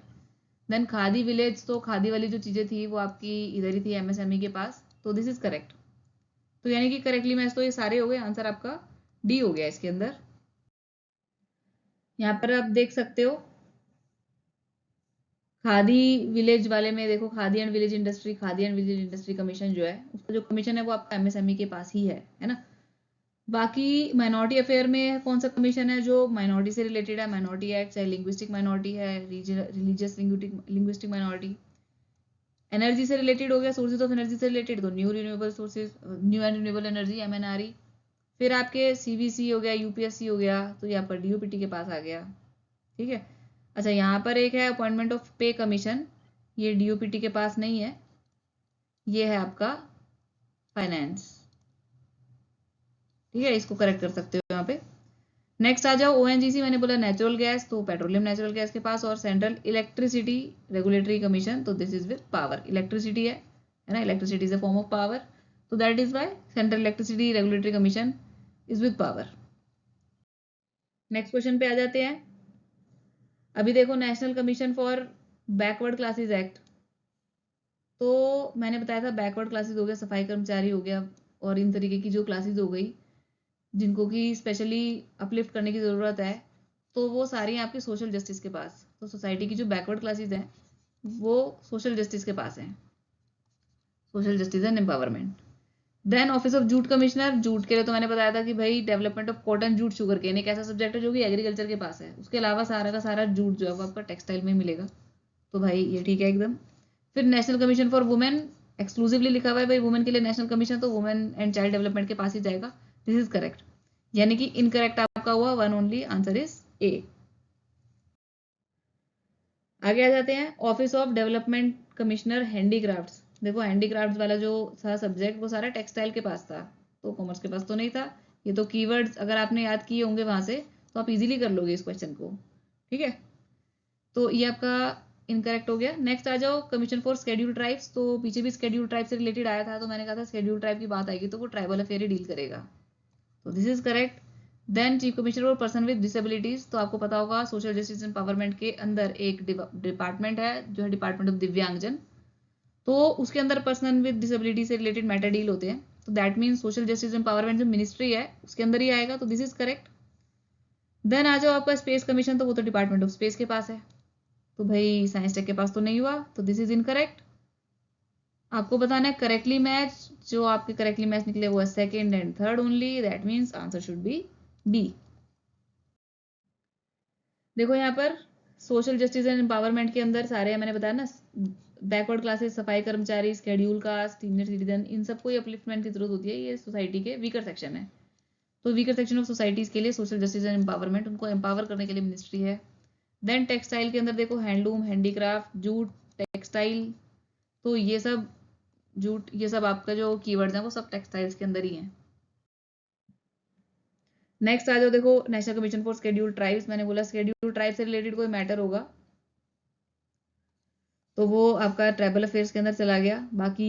Then khadi village, तो खादी वाली जो चीजें थी वो आपकी इधर ही थी एमएसएमई के पास, तो दिस इज करेक्ट। तो यानी कि करेक्टली मैच तो ये सारे हो गए, आंसर आपका डी हो गया इसके अंदर। यहाँ पर आप देख सकते हो खादी विलेज वाले में देखो, khadi and village industry, khadi and village industry commission जो है उसका जो कमीशन है वो आपका एमएसएमई के पास ही है ना। बाकी माइनॉरिटी अफेयर में कौन सा कमीशन है जो माइनॉरिटी से रिलेटेड है, माइनॉरिटी एक्ट, चाहे लिंग्विस्टिक माइनॉरिटी है, रिलीजियस लिंग्विस्टिक माइनॉरिटी। एनर्जी से रिलेटेड हो गया, सोर्सेज ऑफ एनर्जी से रिलेटेड तो new renewable sources, new and renewable energy MNRE. फिर आपके सीवीसी हो गया, यूपीएससी हो गया, तो ये आपका डीओपीटी के पास आ गया, ठीक है। अच्छा यहाँ पर एक है अपॉइंटमेंट ऑफ पे कमीशन, ये डीओपीटी के पास नहीं है, ये है आपका फाइनेंस, ठीक है, इसको करेक्ट कर सकते हो यहाँ पे। नेक्स्ट आ जाओ ओएनजीसी, मैंने बोला नेचुरल गैस तो पेट्रोलियम नेचुरल गैस के पास, और सेंट्रल इलेक्ट्रिसिटी रेगुलेटरी कमीशन तो this is with power, electricity है ना, electricity is a form of power, तो that is why central electricity regulatory commission is with power. Next question पे आ जाते हैं। अभी देखो national commission for backward classes act, तो मैंने बताया था बैकवर्ड क्लासेस हो गया, सफाई कर्मचारी हो गया, और इन तरीके की जो क्लासेस हो गई जिनको कि स्पेशली अपलिफ्ट करने की ज़रूरत है, तो वो सारी आपकी सोशल जस्टिस के पास। तो सोसाइटी की जो बैकवर्ड क्लासेस हैं वो सोशल जस्टिस के पास हैं, social justice and empowerment. Then office of jute commissioner, jute के लिए तो मैंने बताया था कि भाई development of cotton jute sugarcane एक ऐसा सब्जेक्ट है जो कि एग्रीकल्चर के पास है, उसके अलावा सारा का सारा जूट जो है वो आपका टेक्सटाइल में मिलेगा, तो भाई ये ठीक है एकदम। फिर national commission for women, exclusively लिखा हुआ है भाई वुमेन के लिए नेशनल कमीशन, तो वुमेन एंड चाइल्ड डेवलपमेंट के पास ही जाएगा, दिस इज करेक्ट। यानी कि इनकरेक्ट आपका हुआ वन ओनली, आंसर इज ए। आगे आ जाते हैं office of development commissioner handicrafts. देखो हैंडीक्राफ्ट्स वाला जो सारा सब्जेक्ट वो सारा टेक्सटाइल के पास था, तो कॉमर्स के पास तो नहीं था। ये तो कीवर्ड्स अगर आपने याद किए होंगे वहां से तो आप इजीली कर लोगे इस क्वेश्चन को, ठीक है। तो ये आपका इनकरेक्ट हो गया। नेक्स्ट आ जाओ कमीशन फॉर शेड्यूल ट्राइब्स, तो पीछे भी शेड्यूल ट्राइब से रिलेटेड आया था, तो मैंने कहा था शेड्यूल ट्राइब की बात आएगी तो वो ट्राइबल अफेयर ही डील करेगा, तो this is correct. Then chief commissioner for person with disabilities, तो आपको पता होगा सोशल जस्टिस एम्पावरमेंट के अंदर एक डिपार्टमेंट है जो है डिपार्टमेंट ऑफ दिव्यांगजन, तो उसके अंदर पर्सन विद डिसेबिलिटी से रिलेटेड मैटर डील होते हैं, तो that mean social justice empowerment जो मिनिस्ट्री है उसके अंदर ही आएगा, तो दिस इज करेक्ट। देन आ जाओ आपका स्पेस कमीशन, तो वो तो डिपार्टमेंट ऑफ स्पेस के पास है, तो भाई साइंस टेक के पास तो नहीं हुआ, तो दिस इज इनकरेक्ट। आपको बताना है करेक्टली मैच, जो आपके करेक्टली मैच निकले वो है second and third only, that means answer should be B. देखो यहाँ पर सोशल जस्टिस एंड एम्पावरमेंट के अंदर सारे मैंने बताया ना, बैकवर्ड क्लासेस, सफाई कर्मचारी, शेड्यूल कास्ट, सीनियर सिटीजन, इन सबको ही अपलिफ्टमेंट की जरूरत होती है, ये सोसाइटी के वीकर सेक्शन है, तो वीकर सेक्शन ऑफ सोसाइटीज के लिए सोशल जस्टिस एंड एम्पावरमेंट, उनको एम्पावर करने के लिए मिनिस्ट्री है। देन टेक्सटाइल के अंदर देखो हैंडलूम, हैंडीक्राफ्ट, जूट, टेक्सटाइल, तो ये सब जूट, ये सब आपका जो कीवर्ड्स हैं वो सब टेक्सटाइल्स के अंदर ही हैं। नेक्स्ट आ जाओ, देखो national commission for schedule tribes, मैंने बोला शेड्यूल ट्राइब से रिलेटेड कोई मैटर होगा तो वो आपका ट्राइबल अफेयर्स के अंदर चला गया। बाकी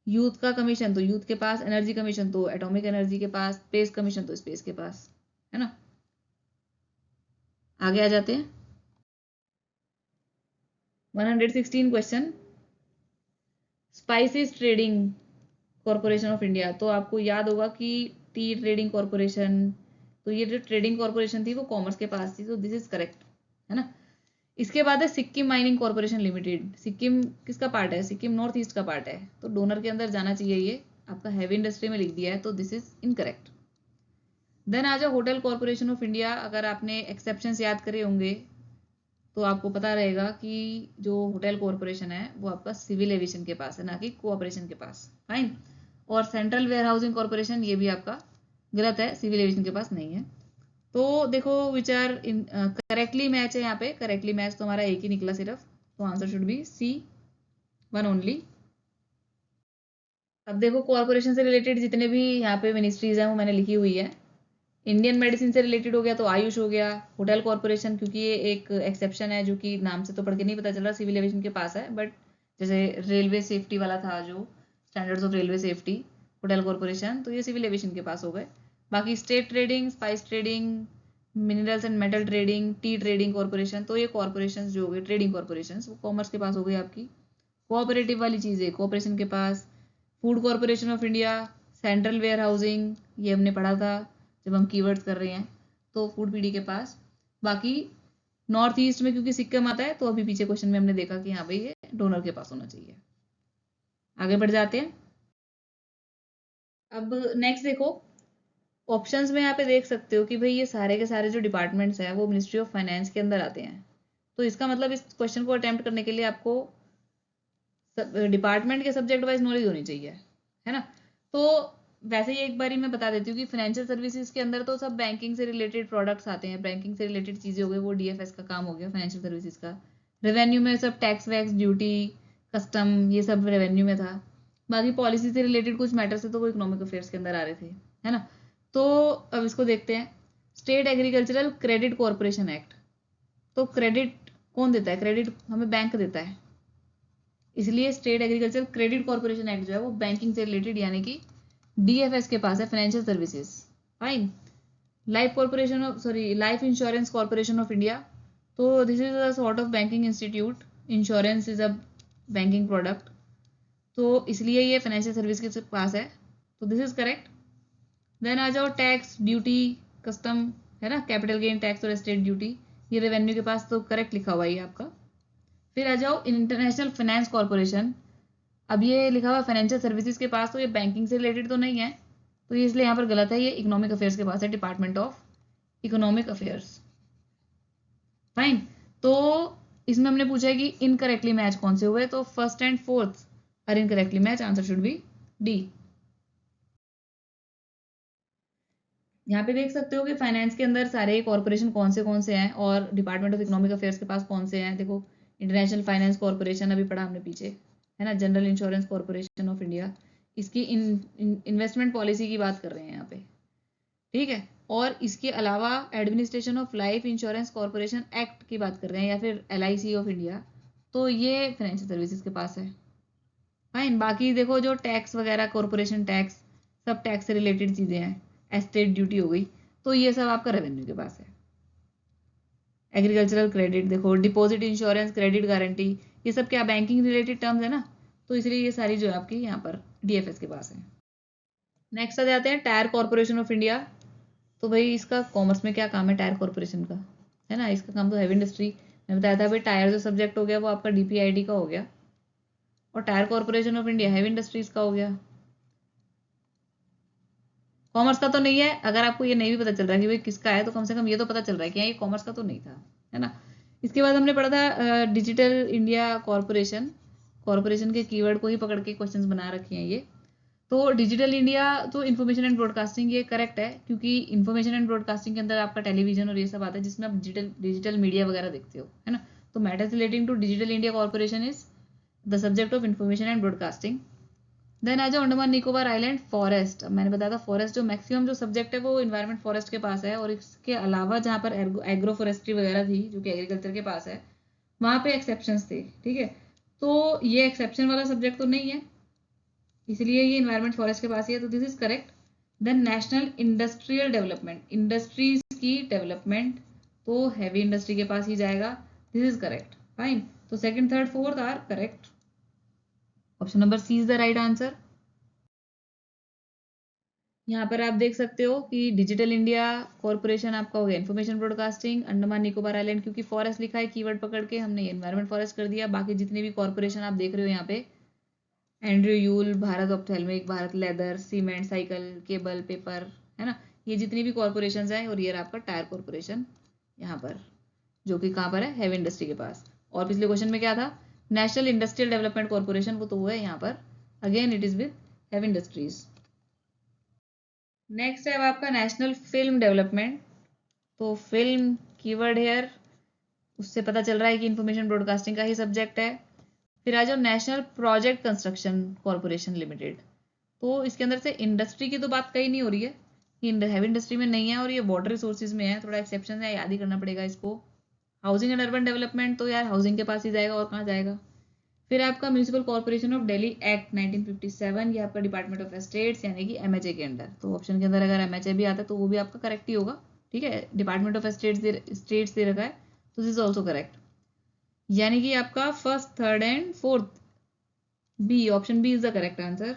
यूथ का कमीशन तो यूथ के पास, एनर्जी कमीशन तो एटॉमिक एनर्जी के पास, स्पेस कमीशन तो स्पेस के पास, है ना। आगे आ जाते हैं। 116 question, spices trading corporation of India. तो आपको याद होगा कि टी ट्रेडिंग कॉरपोरेशन, तो ये जो ट्रेडिंग कॉरपोरेशन थी वो कॉमर्स के पास थी, तो दिस इज करेक्ट, है ना। इसके बाद है Sikkim mining corporation limited. Sikkim किसका पार्ट है? सिक्किम नॉर्थ ईस्ट का पार्ट है, तो डोनर के अंदर जाना चाहिए, ये आपका हैवी इंडस्ट्री में लिख दिया है, तो दिस इज इनकरेक्ट। देन आ जाओ होटल कॉरपोरेशन ऑफ इंडिया। अगर आपने एक्सेप्शंस याद करे होंगे तो आपको पता रहेगा कि जो होटल कॉरपोरेशन है वो आपका सिविल एविएशन के पास है, ना कि कोऑपरेशन के पास। फाइन। और सेंट्रल वेयर हाउसिंग कॉरपोरेशन, ये भी आपका गलत है, सिविल एविएशन के पास नहीं है। तो देखो विच आर करेक्टली मैच है, यहाँ पे करेक्टली मैच तो हमारा एक ही निकला सिर्फ, तो answer should be C, one only. अब देखो कॉरपोरेशन से रिलेटेड जितने भी यहाँ पे मिनिस्ट्रीज हैं वो मैंने लिखी हुई है। इंडियन मेडिसिन से रिलेटेड हो गया तो आयुष हो गया। होटल कॉरपोरेशन, क्योंकि ये एक एक्सेप्शन है जो कि नाम से तो पढ़ के नहीं पता चल रहा, सिविल एविएशन के पास है, बट जैसे रेलवे सेफ्टी वाला था जो standards of railway safety, hotel corporation, तो ये सिविल एविएशन के पास हो गए। बाकी state trading, spice trading, minerals and metal trading, T trading corporation, तो ये कॉरपोरेशन जो हो गए ट्रेडिंग कॉरपोरेशन, वो कॉमर्स के पास हो गई आपकी। कोऑपरेटिव वाली चीज़ें कॉरपोरेशन के पास। Food Corporation of India, central warehousing, ये हमने पढ़ा था जब हम कीवर्ड्स कर रहे हैं, तो फूड पीडी के पास। बाकी नॉर्थ ईस्ट में क्योंकि सिक्किम आता है, तो अभी पीछे क्वेश्चन में हमने देखा कि हाँ भाई ये डोनर के पास होना चाहिए। आगे बढ़ जाते हैं। अब नेक्स्ट देखो, ऑप्शंस में यहाँ पे देख सकते हो कि भाई ये सारे के सारे जो डिपार्टमेंट्स हैं वो मिनिस्ट्री ऑफ फाइनेंस के अंदर आते हैं। तो इसका मतलब इस क्वेश्चन को अटेम्प्ट करने के लिए आपको डिपार्टमेंट के सब्जेक्ट वाइज नॉलेज होनी चाहिए, है ना। तो वैसे ही एक बारी मैं बता देती हूँ कि फाइनेंशियल सर्विसेज के अंदर तो सब बैंकिंग से रिलेटेड प्रोडक्ट्स आते हैं, बैंकिंग से रिलेटेड चीज़ें हो गई, वो डीएफएस का काम हो गया फाइनेंशियल सर्विसेज का। रेवेन्यू में सब टैक्स वैक्स ड्यूटी कस्टम ये सब रेवेन्यू में था। बाकी पॉलिसी से रिलेटेड कुछ मैटर्स थे तो वो इकोनॉमिक अफेयर्स के अंदर आ रहे थे, है ना। तो अब इसको देखते हैं। State agricultural credit corporation act, तो क्रेडिट कौन देता है? क्रेडिट हमें बैंक देता है, इसलिए state agriculture credit corporation act जो है वो बैंकिंग से रिलेटेड यानी कि डीएफएस के पास है, financial services. Fine. Life corporation of life insurance corporation of India, तो this is a sort of banking institute, insurance is a banking product, तो इसलिए ये फाइनेंशियल सर्विस के पास है, तो दिस इज करेक्ट। देन आ जाओ टैक्स ड्यूटी कस्टम, है ना, कैपिटल गेन टैक्स और एस्टेट ड्यूटी, ये रेवेन्यू के पास, तो करेक्ट लिखा हुआ है आपका। फिर आ जाओ इंटरनेशनल फाइनेंस कॉर्पोरेशन, अब ये लिखा हुआ फाइनेंशियल सर्विसेज के पास, तो ये बैंकिंग से रिलेटेड तो नहीं है, तो ये इसलिए यहाँ पर गलत है, ये इकोनॉमिक अफेयर्स के पास है, department of economic affairs. Fine. तो इसमें हमने पूछा है कि इनकरेक्टली मैच कौन से हुए, तो first and fourth are incorrectly match, answer should be D. यहाँ पे देख सकते हो कि फाइनेंस के अंदर सारे कॉर्पोरेशन कौन से हैं और डिपार्टमेंट ऑफ इकोनॉमिक अफेयर्स के पास कौन से हैं। देखो इंटरनेशनल फाइनेंस कॉर्पोरेशन अभी पढ़ा हमने पीछे, है ना, general insurance corporation of India, इसकी इन्वेस्टमेंट पॉलिसी की बात कर रहे हैं यहाँ पे, ठीक है। और इसके अलावा administration of life insurance corporation act की बात कर रहे हैं या फिर LIC ऑफ इंडिया, तो ये फाइनेंशियल सर्विसेज के पास है। फाइन। बाकी देखो जो टैक्स वगैरह कॉर्पोरेशन टैक्स, सब टैक्स से रिलेटेड चीज़ें हैं, एस्टेट ड्यूटी हो गई, तो ये सब आपका रेवेन्यू के पास है। एग्रीकल्चरल क्रेडिट देखो, डिपॉजिट इंश्योरेंस, क्रेडिट गारंटी, ये सब क्या बैंकिंग रिलेटेड टर्म्स है ना, तो इसलिए ये सारी जो है आपकी यहाँ पर डीएफएस के पास है। नेक्स्ट आ जाते हैं टायर कॉर्पोरेशन ऑफ इंडिया, तो भाई इसका कॉमर्स में क्या काम है टायर कॉर्पोरेशन का, है ना, इसका काम तो हैवी इंडस्ट्री, मैं बताया था भाई टायर जो सब्जेक्ट हो गया वो आपका DPID का हो गया, और tyre corporation of India heavy industries का हो गया। कॉमर्स का तो नहीं है, अगर आपको ये नहीं भी पता चल रहा है कि भाई किसका है, तो कम से कम ये तो पता चल रहा है कि ये कॉमर्स का तो नहीं था, है ना। इसके बाद हमने पढ़ा था डिजिटल इंडिया कॉर्पोरेशन, कॉर्पोरेशन के कीवर्ड को ही पकड़ के क्वेश्चंस बना रखे हैं ये। तो डिजिटल इंडिया तो इन्फॉर्मेशन एंड ब्रॉडकास्टिंग, ये करेक्ट है क्योंकि इन्फॉर्मेशन एंड ब्रॉडकास्टिंग के अंदर आपका टेलीविजन और ये सब आता है जिसमें आप डिजिटल मीडिया वगैरह देखते हो, है ना। तो matters relating to digital India corporation is the subject of information and broadcasting. Then आ जाओ अंडमान निकोबार आइलैंड फॉरेस्ट, अब मैंने बताया था फॉरेस्ट जो मैक्सिमम जो सब्जेक्ट है वो इन्वायरमेंट फॉरेस्ट के पास है, और इसके अलावा जहाँ पर एग्रो फॉरेस्ट्री वगैरह थी जो कि एग्रीकल्चर के पास है, वहाँ पे एक्सेप्शंस थे, ठीक है। तो ये एक्सेप्शन वाला सब्जेक्ट तो नहीं है, इसलिए ये इन्वायरमेंट फॉरेस्ट के पास ही है, तो this is correct. Then national industrial development, industries की डेवलपमेंट, तो हैवी इंडस्ट्री के पास ही जाएगा, दिस इज करेक्ट। फाइन, तो second, third, fourth are correct. Option number C is the right answer. यहाँ पर आप देख सकते हो कि डिजिटल इंडिया कॉर्पोरेशन आपका हो गया information broadcasting, Andaman Nicobar island, क्योंकि फॉरेस्ट लिखा है कीवर्ड पकड़ के हमने एनवायरमेंट फॉरेस्ट कर दिया. बाकी जितने भी कॉर्पोरेशन आप देख रहे हो यहाँ पे, Andrew Yule, Bharat ophthalmic, Bharat leather, cement, cycle, cable, paper, है ना, ये जितनी भी कॉर्पोरेशन हैं. और ये आपका टायर कॉर्पोरेशन यहाँ पर, जो कि कहाँ पर है, हैवी इंडस्ट्री के पास. और पिछले क्वेश्चन में क्या था, नेशनल इंडस्ट्रियल डेवलपमेंट कॉर्पोरेशन, वो तो वो है यहाँ पर. Again it is with heavy industries. Next है आपका नेशनल फिल्म डेवलपमेंट. तो फिल्म कीवर्ड हेयर, उससे पता चल रहा है कि इंफॉर्मेशन ब्रॉडकास्टिंग का ही सब्जेक्ट है. फिर आ जाओ national project construction corporation limited. तो इसके अंदर से इंडस्ट्री की तो बात कहीं नहीं हो रही है, ये हैवी इंडस्ट्री में नहीं है और ये वाटर रिसोर्सेज में है. थोड़ा एक्सेप्शन है, याद ही करना पड़ेगा इसको. हाउसिंग एंड अर्बन डेवलपमेंट, तो यार हाउसिंग के पास ही जाएगा और कहाँ जाएगा. फिर आपका municipal corporation of Delhi act 1957, ये आपका डिपार्टमेंट ऑफ एस्टेट्स यानी कि एमएचए के अंडर. तो ऑप्शन के अंदर अगर एमएचए भी आता है तो वो भी आपका करेक्ट ही होगा. ठीक है, डिपार्टमेंट ऑफ स्टेट्स दे रखा है, तो दिस इज ऑल्सो करेक्ट. यानी कि आपका first, third and fourth, B, option B is the correct answer.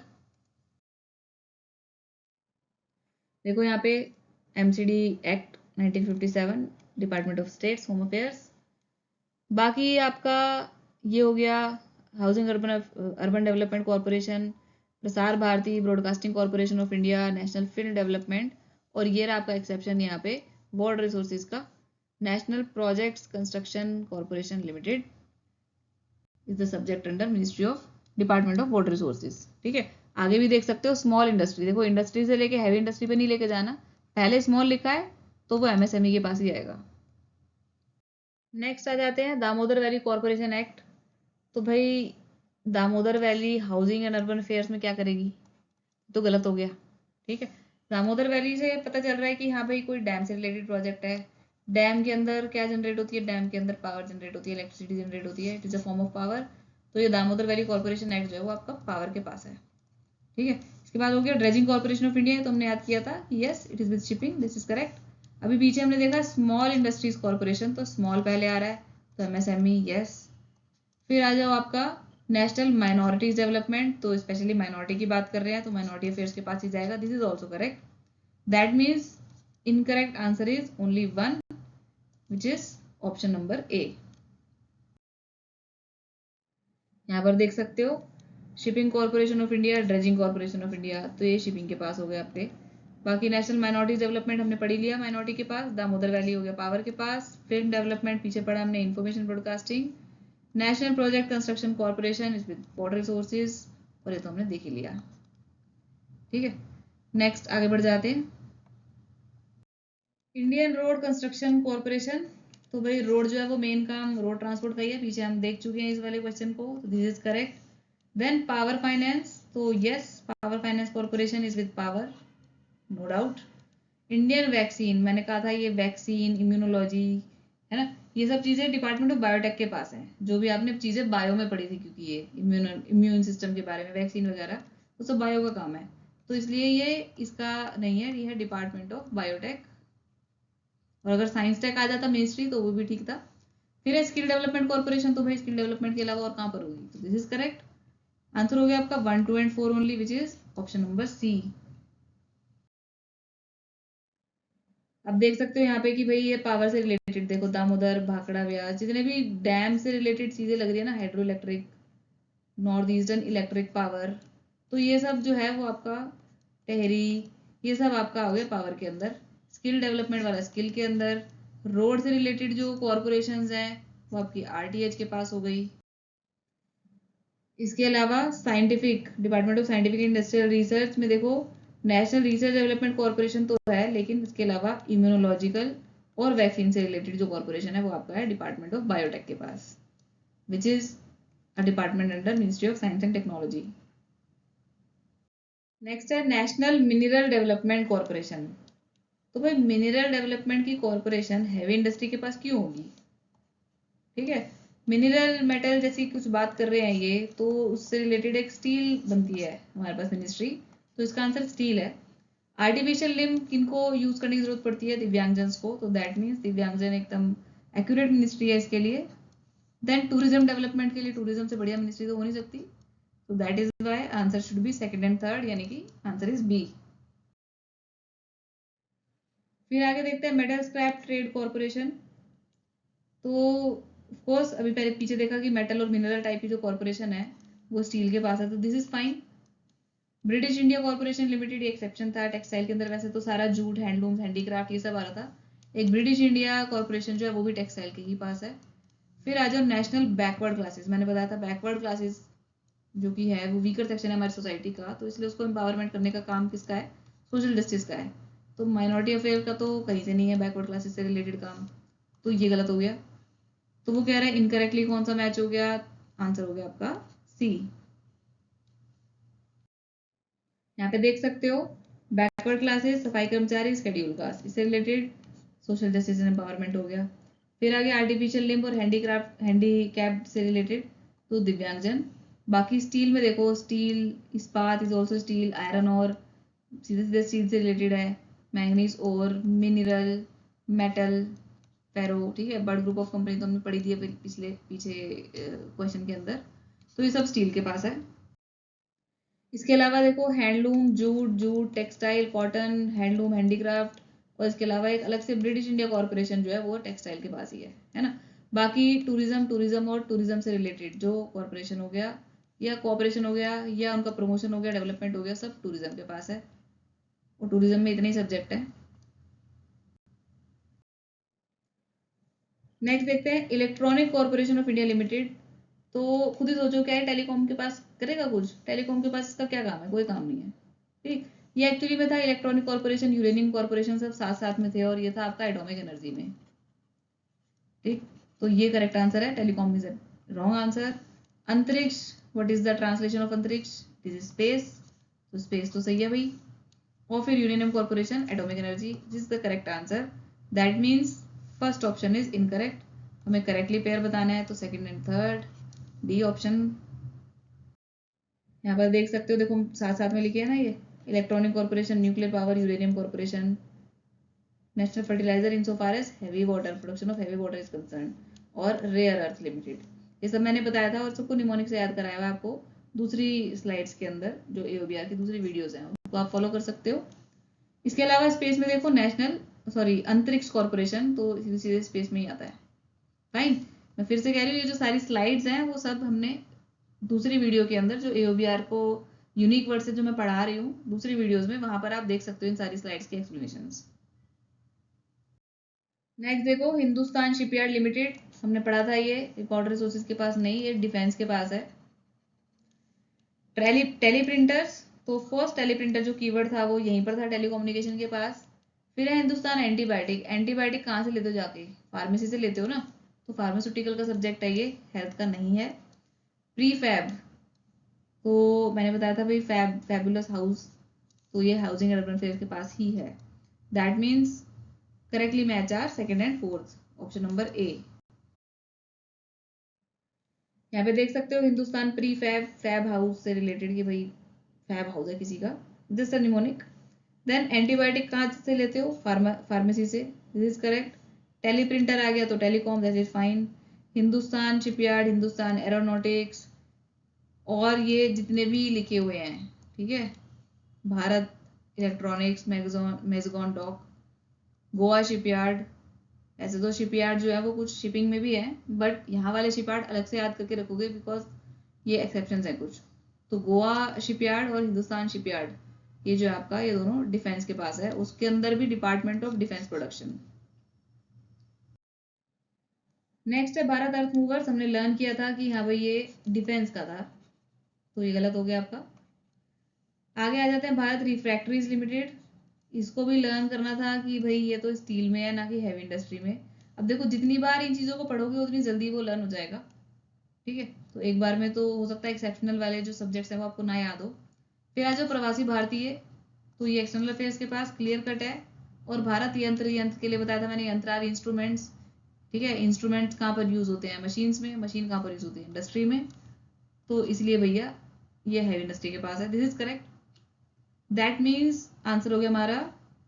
देखो यहाँ पे MCD act 1957, department of states home affairs. बाकी आपका ये हो गया housing urban development corporation, Prasar Bharati, broadcasting corporation of India, national film development. और ये रहा आपका एक्सेप्शन यहाँ पे वाटर रिसोर्सेज का, national projects construction corporation limited is the subject under ministry of department of water resources. ठीक है, आगे भी देख सकते हो स्मॉल इंडस्ट्री. देखो इंडस्ट्री से लेके हैवी इंडस्ट्री पे नहीं लेके जाना, पहले स्मॉल लिखा है तो वो एमएसएमई के पास ही आएगा. नेक्स्ट आ जाते हैं दामोदर वैली कॉर्पोरेशन एक्ट. तो भाई Damodar valley housing and urban affairs में क्या करेगी, तो गलत हो गया. ठीक है, दामोदर वैली से पता चल रहा है कि हाँ भाई कोई डैम से रिलेटेड प्रोजेक्ट है. डैम के अंदर क्या जनरेट होती है, डैम के अंदर पावर जनरेट होती है, इलेक्ट्रिसिटी जनरेट होती है, it is a form of power. तो ये दामोदर वैली कॉर्पोरेशन एक्ट जो है वो आपका पावर के पास है. ठीक है, इसके बाद हो गया ड्रेजिंग कॉर्पोरेशन ऑफ इंडिया, तो हमने याद किया था कि yes it is with shipping, this is correct. अभी पीछे हमने देखा स्मॉल इंडस्ट्रीज कॉर्पोरेशन, तो स्मॉल पहले आ रहा है, तो एमएसएमई यस. फिर आ जाओ आपका नेशनल माइनॉरिटीज डेवलपमेंट, तो स्पेशली माइनॉरिटी की बात कर रहे हैं तो माइनॉरिटी अफेयर्स के पास ही जाएगा, this is also correct. That means incorrect answer is only one, which is option number A. यहाँ पर देख सकते हो shipping corporation of India, dredging corporation of India, तो ये शिपिंग के पास हो गए आपके. बाकी नेशनल माइनॉरिटीज डेवलपमेंट हमने पढ़ी लिया, माइनॉरिटी के पास. दामोदर वैली हो गया पावर के पास. फिल्म डेवलपमेंट पीछे पढ़ा हमने, information broadcasting. National project construction corporation is with water resources, और ये तो हमने देख ही लिया. ठीक है, नेक्स्ट आगे बढ़ जाते हैं. इंडियन रोड कंस्ट्रक्शन कॉर्पोरेशन, तो भाई रोड जो है वो मेन काम रोड ट्रांसपोर्ट का ही है, पीछे हम देख चुके हैं इस वाले क्वेश्चन को, तो this is correct. Then power finance, तो yes power finance corporation is with power, no doubt. Indian vaccine, मैंने कहा था ये वैक्सीन, इम्यूनोलॉजी, है ना, ये सब चीज़ें डिपार्टमेंट ऑफ बायोटेक के पास हैं. जो भी आपने चीज़ें बायो में पढ़ी थी, क्योंकि ये इम्यून सिस्टम के बारे में, वैक्सीन वगैरह, वो सब बायो का काम है, तो इसलिए ये इसका नहीं है, ये है डिपार्टमेंट ऑफ बायोटेक. और अगर साइंस टेक आ जाता मिनिस्ट्री तो वो भी ठीक था. फिर है स्किल डेवलपमेंट कॉर्पोरेशन, तो भाई स्किल डेवलपमेंट के अलावा और कहाँ पर होगी, तो दिस इज करेक्ट. आंसर हो गया आपका 1, 2 and 4 only, which is option number C. अब देख सकते हो यहाँ पे कि भाई ये पावर से रिलेटेड, देखो दामोदर, भाखड़ा, व्यास, जितने भी डैम से रिलेटेड चीजें लग रही है ना, hydro electric, north eastern electric power, तो ये सब जो है वो आपका टेहरी, ये सब आपका हो गया पावर के अंदर. स्किल डेवलपमेंट वाला स्किल के अंदर. रोड से रिलेटेड जो कॉर्पोरेशन हैं वो आपकी आरटीएच के पास हो गई. इसके अलावा scientific, department of scientific industrial research में देखो नेशनल रिसर्च डेवलपमेंट कॉर्पोरेशन तो है, लेकिन इसके अलावा इम्यूनोलॉजिकल और वैक्सीन से रिलेटेड जो कॉर्पोरेशन है वो आपका है डिपार्टमेंट ऑफ बायोटेक के पास, which is a department under ministry of science and technology. Next है नेशनल मिनरल डेवलपमेंट कॉर्पोरेशन. तो भाई मिनरल डेवलपमेंट की कॉर्पोरेशन हैवी इंडस्ट्री के पास क्यों होगी. ठीक है, मिनरल मेटल जैसी कुछ बात कर रहे हैं ये, तो उससे रिलेटेड एक स्टील बनती है हमारे पास मिनिस्ट्री, तो इसका आंसर स्टील है. आर्टिफिशियल लिम्ब किनको यूज करने की जरूरत पड़ती है, दिव्यांगजन को, तो दैट मीन्स दिव्यांगजन एकदम एक्यूरेट मिनिस्ट्री है इसके लिए. देन टूरिज्म डेवलपमेंट के लिए टूरिज्म से बढ़िया मिनिस्ट्री तो हो नहीं सकती, तो that is why answer should be second and third, यानी कि आंसर इज बी। फिर आगे देखते हैं मेटल स्क्रैप ट्रेड कॉर्पोरेशन। तो ऑफकोर्स अभी पहले पीछे देखा कि मेटल और मिनरल टाइप की जो कॉर्पोरेशन है वो स्टील के पास है, तो this is fine. British India corporation limited ये एक्सेप्शन था टेक्सटाइल के अंदर, वैसे तो सारा जूट, हैंडलूम, हैंडीक्राफ्ट ये सब आ रहा था। एक ब्रिटिश इंडिया कॉर्पोरेशन जो है वो भी टेक्सटाइल के ही पास है। फिर आ जाओ नेशनल बैकवर्ड क्लासेस। मैंने बताया था बैकवर्ड क्लासेस जो कि है वो वीकर सेक्शन है हमारी सोसाइटी का, तो इसलिए उसको एम्पावरमेंट करने का काम किसका है, सोशल जस्टिस का है। तो माइनॉरिटी अफेयर का तो कहीं से नहीं है बैकवर्ड क्लासेस से रिलेटेड काम, तो ये गलत हो गया। तो वो कह रहा है इनकरेक्टली कौन सा मैच हो गया, आंसर हो गया आपका सी। यहाँ पे देख सकते हो बैकवर्ड क्लासेस, सफाई कर्मचारी, शेड्यूल कास्ट, इससे related social justice and empowerment हो गया। फिर आगे आर्टिफिशियल लिम्ब और हैंडीक्राफ्ट हैंडीकैप से रिलेटेड, तो दिव्यांगजन। बाकी स्टील में देखो स्टील, इस्पात इज ऑल्सो स्टील, आयरन और सीधे सीधे स्टील से रिलेटेड है, मैंगनीज और मिनरल, मेटल, फेरो, ठीक है। बर्ड ग्रुप ऑफ कंपनी तो हमने पढ़ी थी पिछले पीछे क्वेश्चन के अंदर, तो ये सब स्टील के पास है। इसके अलावा देखो handloom, jute, textile, cotton, handloom, handicraft, और इसके अलावा एक अलग से ब्रिटिश इंडिया कॉर्पोरेशन जो है वो टेक्सटाइल के पास ही है ना। बाकी टूरिज्म और टूरिज्म से रिलेटेड जो कॉर्पोरेशन हो गया या कॉपरेशन हो गया या उनका प्रमोशन हो गया, डेवलपमेंट हो गया, सब टूरिज्म के पास है, और टूरिज्म में इतने ही सब्जेक्ट है। नेक्स्ट देखते हैं electronic corporation of India limited. तो खुद ही सोचो क्या है, टेलीकॉम के पास करेगा कुछ, टेलीकॉम के पास इसका क्या काम है, कोई काम नहीं है, ठीक। ये एक्चुअली में था इलेक्ट्रॉनिक कॉर्पोरेशन, यूरेनियम कॉर्पोरेशन सब साथ साथ में थे, और ये था आपका एटॉमिक एनर्जी में, ठीक। तो ये करेक्ट आंसर है, टेलीकॉम इज रॉन्ग आंसर। अंतरिक्ष, what is the translation of अंतरिक्ष, दिस इज स्पेस, तो स्पेस तो सही है भाई। और फिर uranium corporation, atomic energy, this is the correct answer. That means first option is incorrect, हमें करेक्टली पेयर बताना है, तो second and third, D option. यहाँ पर देख सकते हो, देखो साथ साथ में लिखे है ना ये, electronic corporation, nuclear power, uranium corporation, national fertiliser in so far as heavy water, production of heavy water is concern, और रेयर अर्थ लिमिटेड। ये सब मैंने बताया था और सबको निमोनिक से याद कराया हुआ आपको दूसरी स्लाइड्स के अंदर, जो AOBR की दूसरी वीडियोज हैं उनको आप फॉलो कर सकते हो। इसके अलावा स्पेस में देखो नेशनल, सॉरी अंतरिक्ष कॉर्पोरेशन, तो सीधे सीधे स्पेस में ही आता है, फाइन। मैं फिर से कह रही हूँ, ये जो सारी स्लाइड्स हैं वो सब हमने दूसरी वीडियो के अंदर, जो AOBR को यूनिक वर्ड से जो मैं पढ़ा रही हूँ दूसरी वीडियोज में, वहां पर आप देख सकते हो इन सारी स्लाइड्स के एक्सप्लेनेशंस। नेक्स्ट देखो हिंदुस्तान शिपयार्ड लिमिटेड, हमने पढ़ा था ये रिकॉर्ड रिसोर्सेज के पास नहीं, ये डिफेंस के पास है। टेली प्रिंटर्स, तो फर्स्ट टेली प्रिंटर जो कीवर्ड था वो यहीं पर था, टेलीकम्युनिकेशन के पास। फिर है हिंदुस्तान एंटीबायोटिक, एंटीबायोटिक कहाँ से लेते हो जाके, फार्मेसी से लेते हो ना, तो फार्मास्यूटिकल का सब्जेक्ट है ये, हेल्थ का नहीं है। प्री फैब, तो मैंने बताया था भाई फैबुलस हाउस, तो ये हाउसिंग एंड अर्बन अफेयर्स के पास ही है। That means correctly match are second and fourth, option number A. यहाँ पे देख सकते हो हिंदुस्तान प्री फैब हाउस से रिलेटेड, कि भाई फैब हाउस है किसी का, this the mnemonic. Then antibiotic कहाँ से लेते हो, फार्मेसी से, this is correct. Teleprinter आ गया तो telecom, that is fine. Hindustan shipyard, Hindustan aeronautics, और ये जितने भी लिखे हुए हैं, ठीक है, Bharat electronics, Mazagon dock, Goa shipyard. ऐसे तो शिपयार्ड जो है वो कुछ शिपिंग में भी है, बट यहाँ वाले शिपयार्ड अलग से याद करके रखोगे बिकॉज ये एक्सेप्शन है कुछ। तो गोवा शिपयार्ड और हिंदुस्तान शिपयार्ड, ये जो है आपका, ये दोनों डिफेंस के पास है, उसके अंदर भी department of defence production. Next है भारत अर्थ मूवर्स, हमने लर्न किया था कि हाँ भाई ये डिफेंस का था, तो ये गलत हो गया आपका। आगे आ जाते हैं भारत रिफ्रैक्टरीज लिमिटेड, इसको भी लर्न करना था कि भाई ये तो स्टील में है ना कि हैवी इंडस्ट्री में। अब देखो जितनी बार इन चीज़ों को पढ़ोगे उतनी जल्दी वो लर्न हो जाएगा, ठीक है। तो एक बार में तो हो सकता है एक्सेप्शनल वाले जो सब्जेक्ट्स हैं वो आपको ना याद हो। फिर आ जाओ प्रवासी भारतीय, तो ये एक्सटर्नल अफेयर्स के पास क्लियर कट है। और भारत यंत्र, यंत्र के लिए बताया था मैंने, यंत्र आर इंस्ट्रूमेंट्स, ठीक है। इंस्ट्रूमेंट्स कहाँ पर यूज होते हैं, मशीन्स में, मशीन कहाँ पर यूज होती है, इंडस्ट्री में, तो इसलिए भैया ये हैवी इंडस्ट्री के पास है, this is correct. That means answer हो गया हमारा,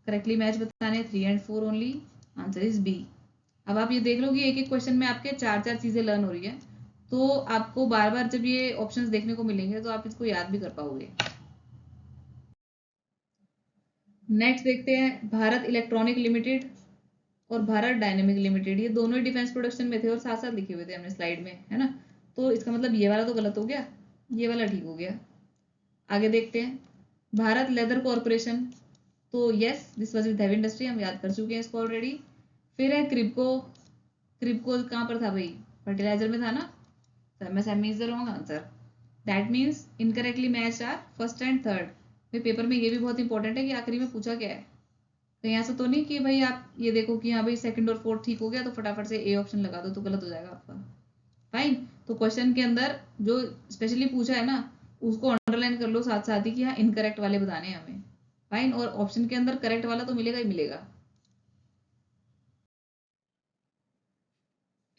करेक्टली मैच बताने 3 and 4 only, answer is B. अब आप ये देख लो कि एक एक क्वेश्चन में आपके चार चार चीजें लर्न हो रही है, तो आपको बार बार जब ये ऑप्शंस देखने को मिलेंगे तो आप इसको याद भी कर पाओगे। नेक्स्ट देखते हैं भारत इलेक्ट्रॉनिक लिमिटेड और भारत डायनेमिक लिमिटेड, ये दोनों ही डिफेंस प्रोडक्शन में थे और साथ साथ लिखे हुए थे हमने स्लाइड में, है ना। तो इसका मतलब ये वाला तो गलत हो गया, ये वाला ठीक हो गया। आगे देखते हैं भारत लेदर कॉर्पोरेशन, तो yes this was with heavy industry, हम याद कर चुके हैं इसको ऑलरेडी। फिर है क्रिप्को, क्रिप्को कहाँ पर था भाई, फर्टिलाइजर में था ना, MSME is the wrong answer. That means incorrectly match are first and third. भाई पेपर में ये भी बहुत इंपॉर्टेंट है कि आखिरी में पूछा क्या है, कहीं ऐसा तो नहीं कि भाई आप ये देखो कि हाँ भाई सेकंड और फोर्थ ठीक हो गया तो फटाफट से ए ऑप्शन लगा दो, तो गलत हो जाएगा आपका। फाइन, तो क्वेश्चन के अंदर जो स्पेशली पूछा है ना उसको अंडरलाइन कर लो साथ साथ ही कि हाँ इनकरेक्ट वाले बताने हैं हमें। फाइन, और ऑप्शन के अंदर करेक्ट वाला तो मिलेगा ही मिलेगा।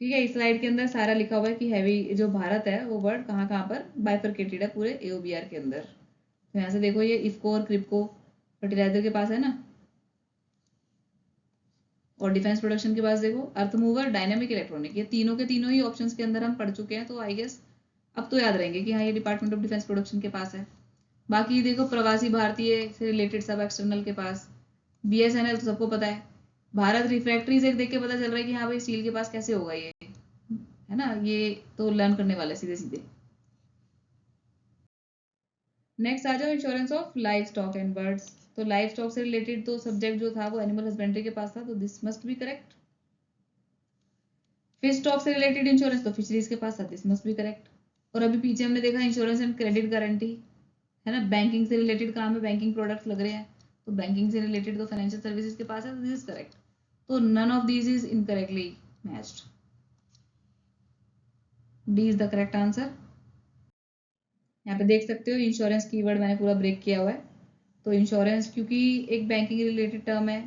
ठीक है, इस स्लाइड के अंदर सारा लिखा हुआ है कि हैवी जो भारत है वो वर्ड कहाँ कहाँ पर बाइफरकेटेड है पूरे AOBR के अंदर। तो यहाँ से देखो ये इफको और क्रिप्को फर्टिलाइजर के पास है ना, और डिफेंस प्रोडक्शन के पास देखो अर्थ मूवर डायनेमिक इलेक्ट्रॉनिक, ये तीनों के तीनों ही ऑप्शंस के अंदर हम पढ़ चुके हैं, तो आई गेस अब तो याद रहेंगे कि हाँ ये डिपार्टमेंट ऑफ डिफेंस प्रोडक्शन के पास है। बाकी देखो प्रवासी भारतीय से रिलेटेड सब एक्सटर्नल के पास, BSNL तो सबको पता है। भारत रिफ्रैक्टरीज एक देख के पता चल रहा है कि हाँ भाई स्टील के पास कैसे होगा ये, है ना, ये तो लर्न करने वाला है सीधे सीधे। नेक्स्ट आ जाओ insurance of life stock and birds, तो लाइफ स्टॉक से रिलेटेड तो सब्जेक्ट जो था वो एनिमल हस्बेंड्री के पास था, तो this must be correct. Fish stock से रिलेटेड इंश्योरेंस तो फिशरीज के पास था, दिस मस्ट बी करेक्ट। और अभी पीछे हमने देखा इंश्योरेंस एंड क्रेडिट गारंटी, है ना, बैंकिंग से रिलेटेड काम है, बैंकिंग प्रोडक्ट्स लग रहे हैं, तो बैंकिंग से रिलेटेड तो फाइनेंशियल सर्विसेज के पास है, तो दिस इज करेक्ट। तो none of these is incorrectly matched, D is the correct answer. यहाँ पे देख सकते हो इंश्योरेंस कीवर्ड मैंने पूरा ब्रेक किया हुआ है। तो इंश्योरेंस क्योंकि एक बैंकिंग रिलेटेड टर्म है,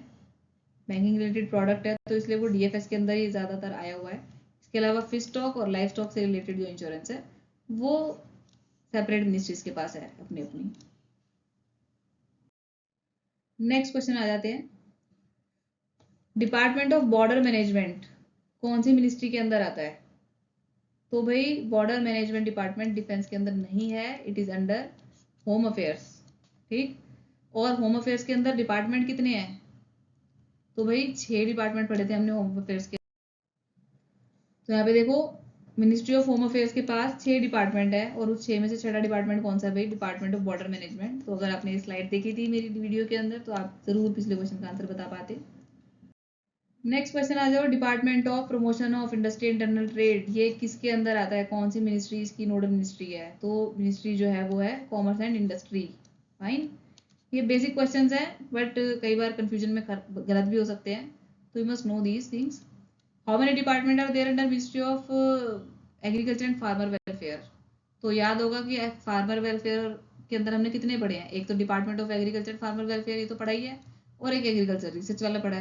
बैंकिंग रिलेटेड प्रोडक्ट है, तो इसलिए वो DFS के अंदर ही ज्यादातर आया हुआ है। इसके अलावा फिश स्टॉक और लाइफ स्टॉक से रिलेटेड जो इंश्योरेंस है वो सेपरेट मिनिस्ट्रीज के पास है अपनी अपनी। नेक्स्ट क्वेश्चन आ जाते हैं, डिपार्टमेंट ऑफ बॉर्डर मैनेजमेंट कौन सी मिनिस्ट्री के अंदर आता है, तो भाई बॉर्डर मैनेजमेंट डिपार्टमेंट डिफेंस के अंदर नहीं है, it is under home affairs. ठीक, और होम अफेयर्स के अंदर डिपार्टमेंट कितने हैं, तो भाई 6 डिपार्टमेंट पढ़े थे हमने होम अफेयर्स के। तो यहाँ पे देखो मिनिस्ट्री ऑफ होम अफेयर्स के पास 6 डिपार्टमेंट है, और उस 6 में से छठा डिपार्टमेंट कौन सा है भाई, डिपार्टमेंट ऑफ बॉर्डर मैनेजमेंट। तो अगर आपने ये स्लाइड देखी थी मेरी वीडियो के अंदर तो आप जरूर पिछले क्वेश्चन का आंसर बता पाते। नेक्स्ट क्वेश्चन आ जाओ, department of promotion of industry internal trade, ये किसके अंदर आता है, कौन सी मिनिस्ट्री इसकी नोडल मिनिस्ट्री है, तो मिनिस्ट्री जो है वो है कॉमर्स एंड इंडस्ट्री। फाइन, ये बेसिक क्वेश्चंस हैं बट कई बार कंफ्यूजन में गलत भी हो सकते हैं, तो you must know these things. How many department are there under ministry of agriculture and farmer welfare, तो याद होगा कि फार्मर वेलफेयर के अंदर हमने कितने पढ़े हैं, एक तो department of agriculture farmer welfare ये तो पढ़ा ही है, और एक एग्रीकल्चर रिसर्च वाला पढ़ा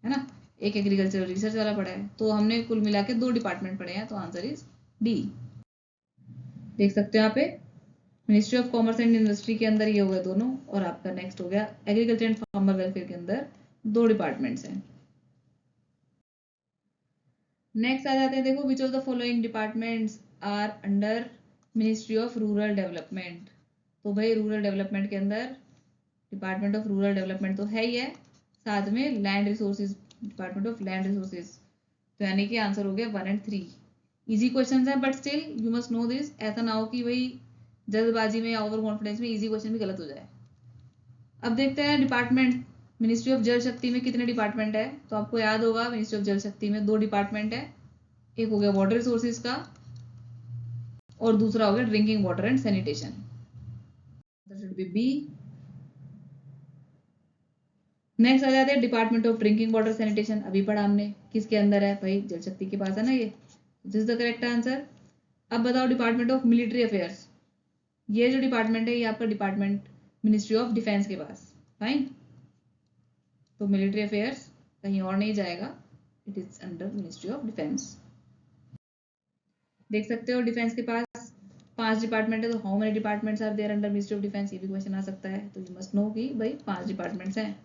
है ना, एक एग्रीकल्चर रिसर्च वाला पढ़ा है, तो हमने कुल मिला के 2 डिपार्टमेंट पढ़े हैं, तो आंसर इज डी। देख सकते हो यहाँ पे ministry of commerce and industry के अंदर ये हो गए दोनों, और आपका नेक्स्ट हो गया एग्रीकल्चर एंड फार्मर वेलफेयर के अंदर 2 डिपार्टमेंट्स हैं। नेक्स्ट आ जाते हैं, देखो which of the following departments are under ministry of rural development, तो भाई रूरल डेवलपमेंट के अंदर डिपार्टमेंट ऑफ रूरल डेवलपमेंट तो है ही है, साथ में land resources, department of land resources, तो यानी कि आंसर हो गया 1 और 3। इजी क्वेश्चन है but still you must no this, ऐसा ना हो कि भाई जल्दबाजी में या ओवर कॉन्फिडेंस में इजी क्वेश्चन भी गलत हो जाए। अब देखते हैं डिपार्टमेंट, मिनिस्ट्री ऑफ जल शक्ति में कितने डिपार्टमेंट है, तो आपको याद होगा मिनिस्ट्री ऑफ जल शक्ति में 2 डिपार्टमेंट है, एक हो गया वाटर रिसोर्सेज का और दूसरा हो गया drinking water and sanitation, should be B. Next आ जाते हैं department of drinking water sanitation, अभी पढ़ा हमने, किसके अंदर है भाई, जल शक्ति के पास है ना ये, this is the correct answer. अब बताओ डिपार्टमेंट ऑफ मिलिट्री अफेयर्स, ये जो डिपार्टमेंट है ये आपका डिपार्टमेंट मिनिस्ट्री ऑफ डिफेंस के पास। फाइन, तो मिलिट्री अफेयर्स कहीं और नहीं जाएगा, it is under ministry of defence. देख सकते हो डिफेंस के पास 5 डिपार्टमेंट है, तो how many departments are there under ministry of defence, ये भी क्वेश्चन आ सकता है, तो यू मस्ट नो कि भाई 5 डिपार्टमेंट्स हैं।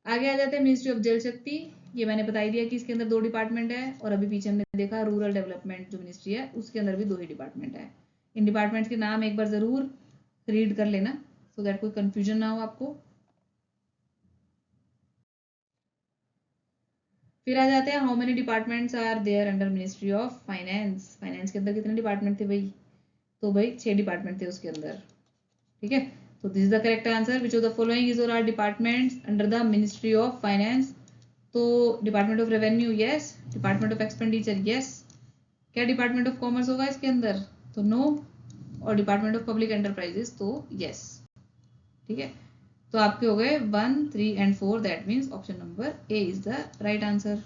आगे आ जाते हैं मिनिस्ट्री ऑफ जल शक्ति। ये मैंने बता ही दिया कि इसके अंदर 2 डिपार्टमेंट है, और अभी पीछे हमने देखा रूरल डेवलपमेंट जो मिनिस्ट्री है उसके अंदर भी 2 ही डिपार्टमेंट है। इन डिपार्टमेंट्स के नाम एक बार जरूर रीड कर लेना सो दैट कोई कंफ्यूजन ना हो आपको। फिर आ जाते हैं how many departments are there under ministry of finance. Finance के अंदर कितने डिपार्टमेंट थे भाई? तो भाई 6 डिपार्टमेंट थे उसके अंदर। ठीक है, तो this is the correct answer. Which of the following is और are departments under the ministry of finance? तो department of revenue yes, department of expenditure yes, क्या डिपार्टमेंट ऑफ कॉमर्स होगा इसके अंदर? तो नो, और डिपार्टमेंट ऑफ पब्लिक एंटरप्राइजेस तो yes. ठीक है, तो आपके हो गए 1, 3 and 4, that means option number A is the right answer.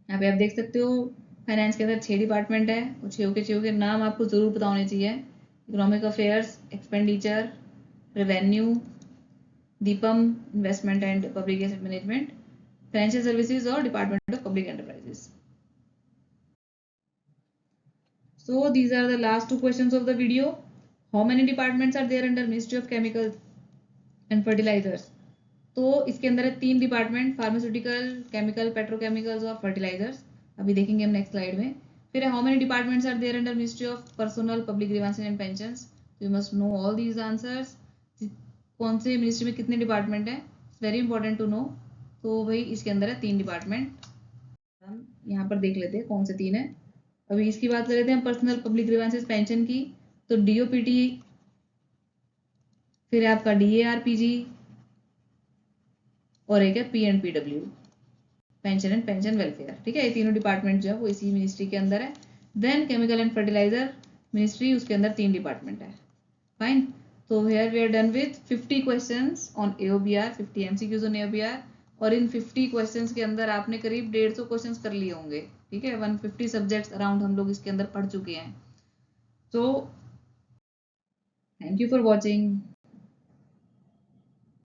यहाँ पे आप देख सकते हो फाइनेंस के अंदर 6 डिपार्टमेंट है, और 6 के नाम आपको जरूर पता होने चाहिए। Economic affairs, expenditure, revenue, DIPAM investment and public asset management, financial services और department of public enterprises. So these are the last 2 questions of the video. How many departments are there under Ministry of Chemicals and Fertilizers? तो इसके अंदर है 3 department, pharmaceutical, chemical, petrochemicals और fertilizers. अभी देखेंगे हम next slide में। फिर how many departments are there under ministry of personnel, public grievances and pensions? You must know all these answers. कौन से मिनिस्ट्री में कितने डिपार्टमेंट है, it's very important to know. तो भाई इसके अंदर है 3 डिपार्टमेंट। हम यहाँ पर देख लेते हैं कौन से 3 है। अभी इसकी बात कर लेते हैं पर्सनल पब्लिक ग्रीवेंसेस पेंशन की। तो डीओपीटी, फिर आपका डीएआरपीजी, और एक है पीएनपीडब्ल्यू, पेंशन एंड पेंशन वेलफेयर। ठीक है, ये तीनों डिपार्टमेंट जो है वो इसी मिनिस्ट्री के अंदर है। Then chemical and fertiliser ministry, उसके अंदर 3 डिपार्टमेंट है। फाइन, तो here we are done with 50 questions on AOBR, 50 MCQs on AOBR, और इन 50 क्वेश्चंस के अंदर आपने करीब 150 क्वेश्चंस कर लिए होंगे। ठीक है, 150 सब्जेक्ट्स अराउंड हम लोग इसके अंदर पढ़ चुके हैं। So thank you for watching.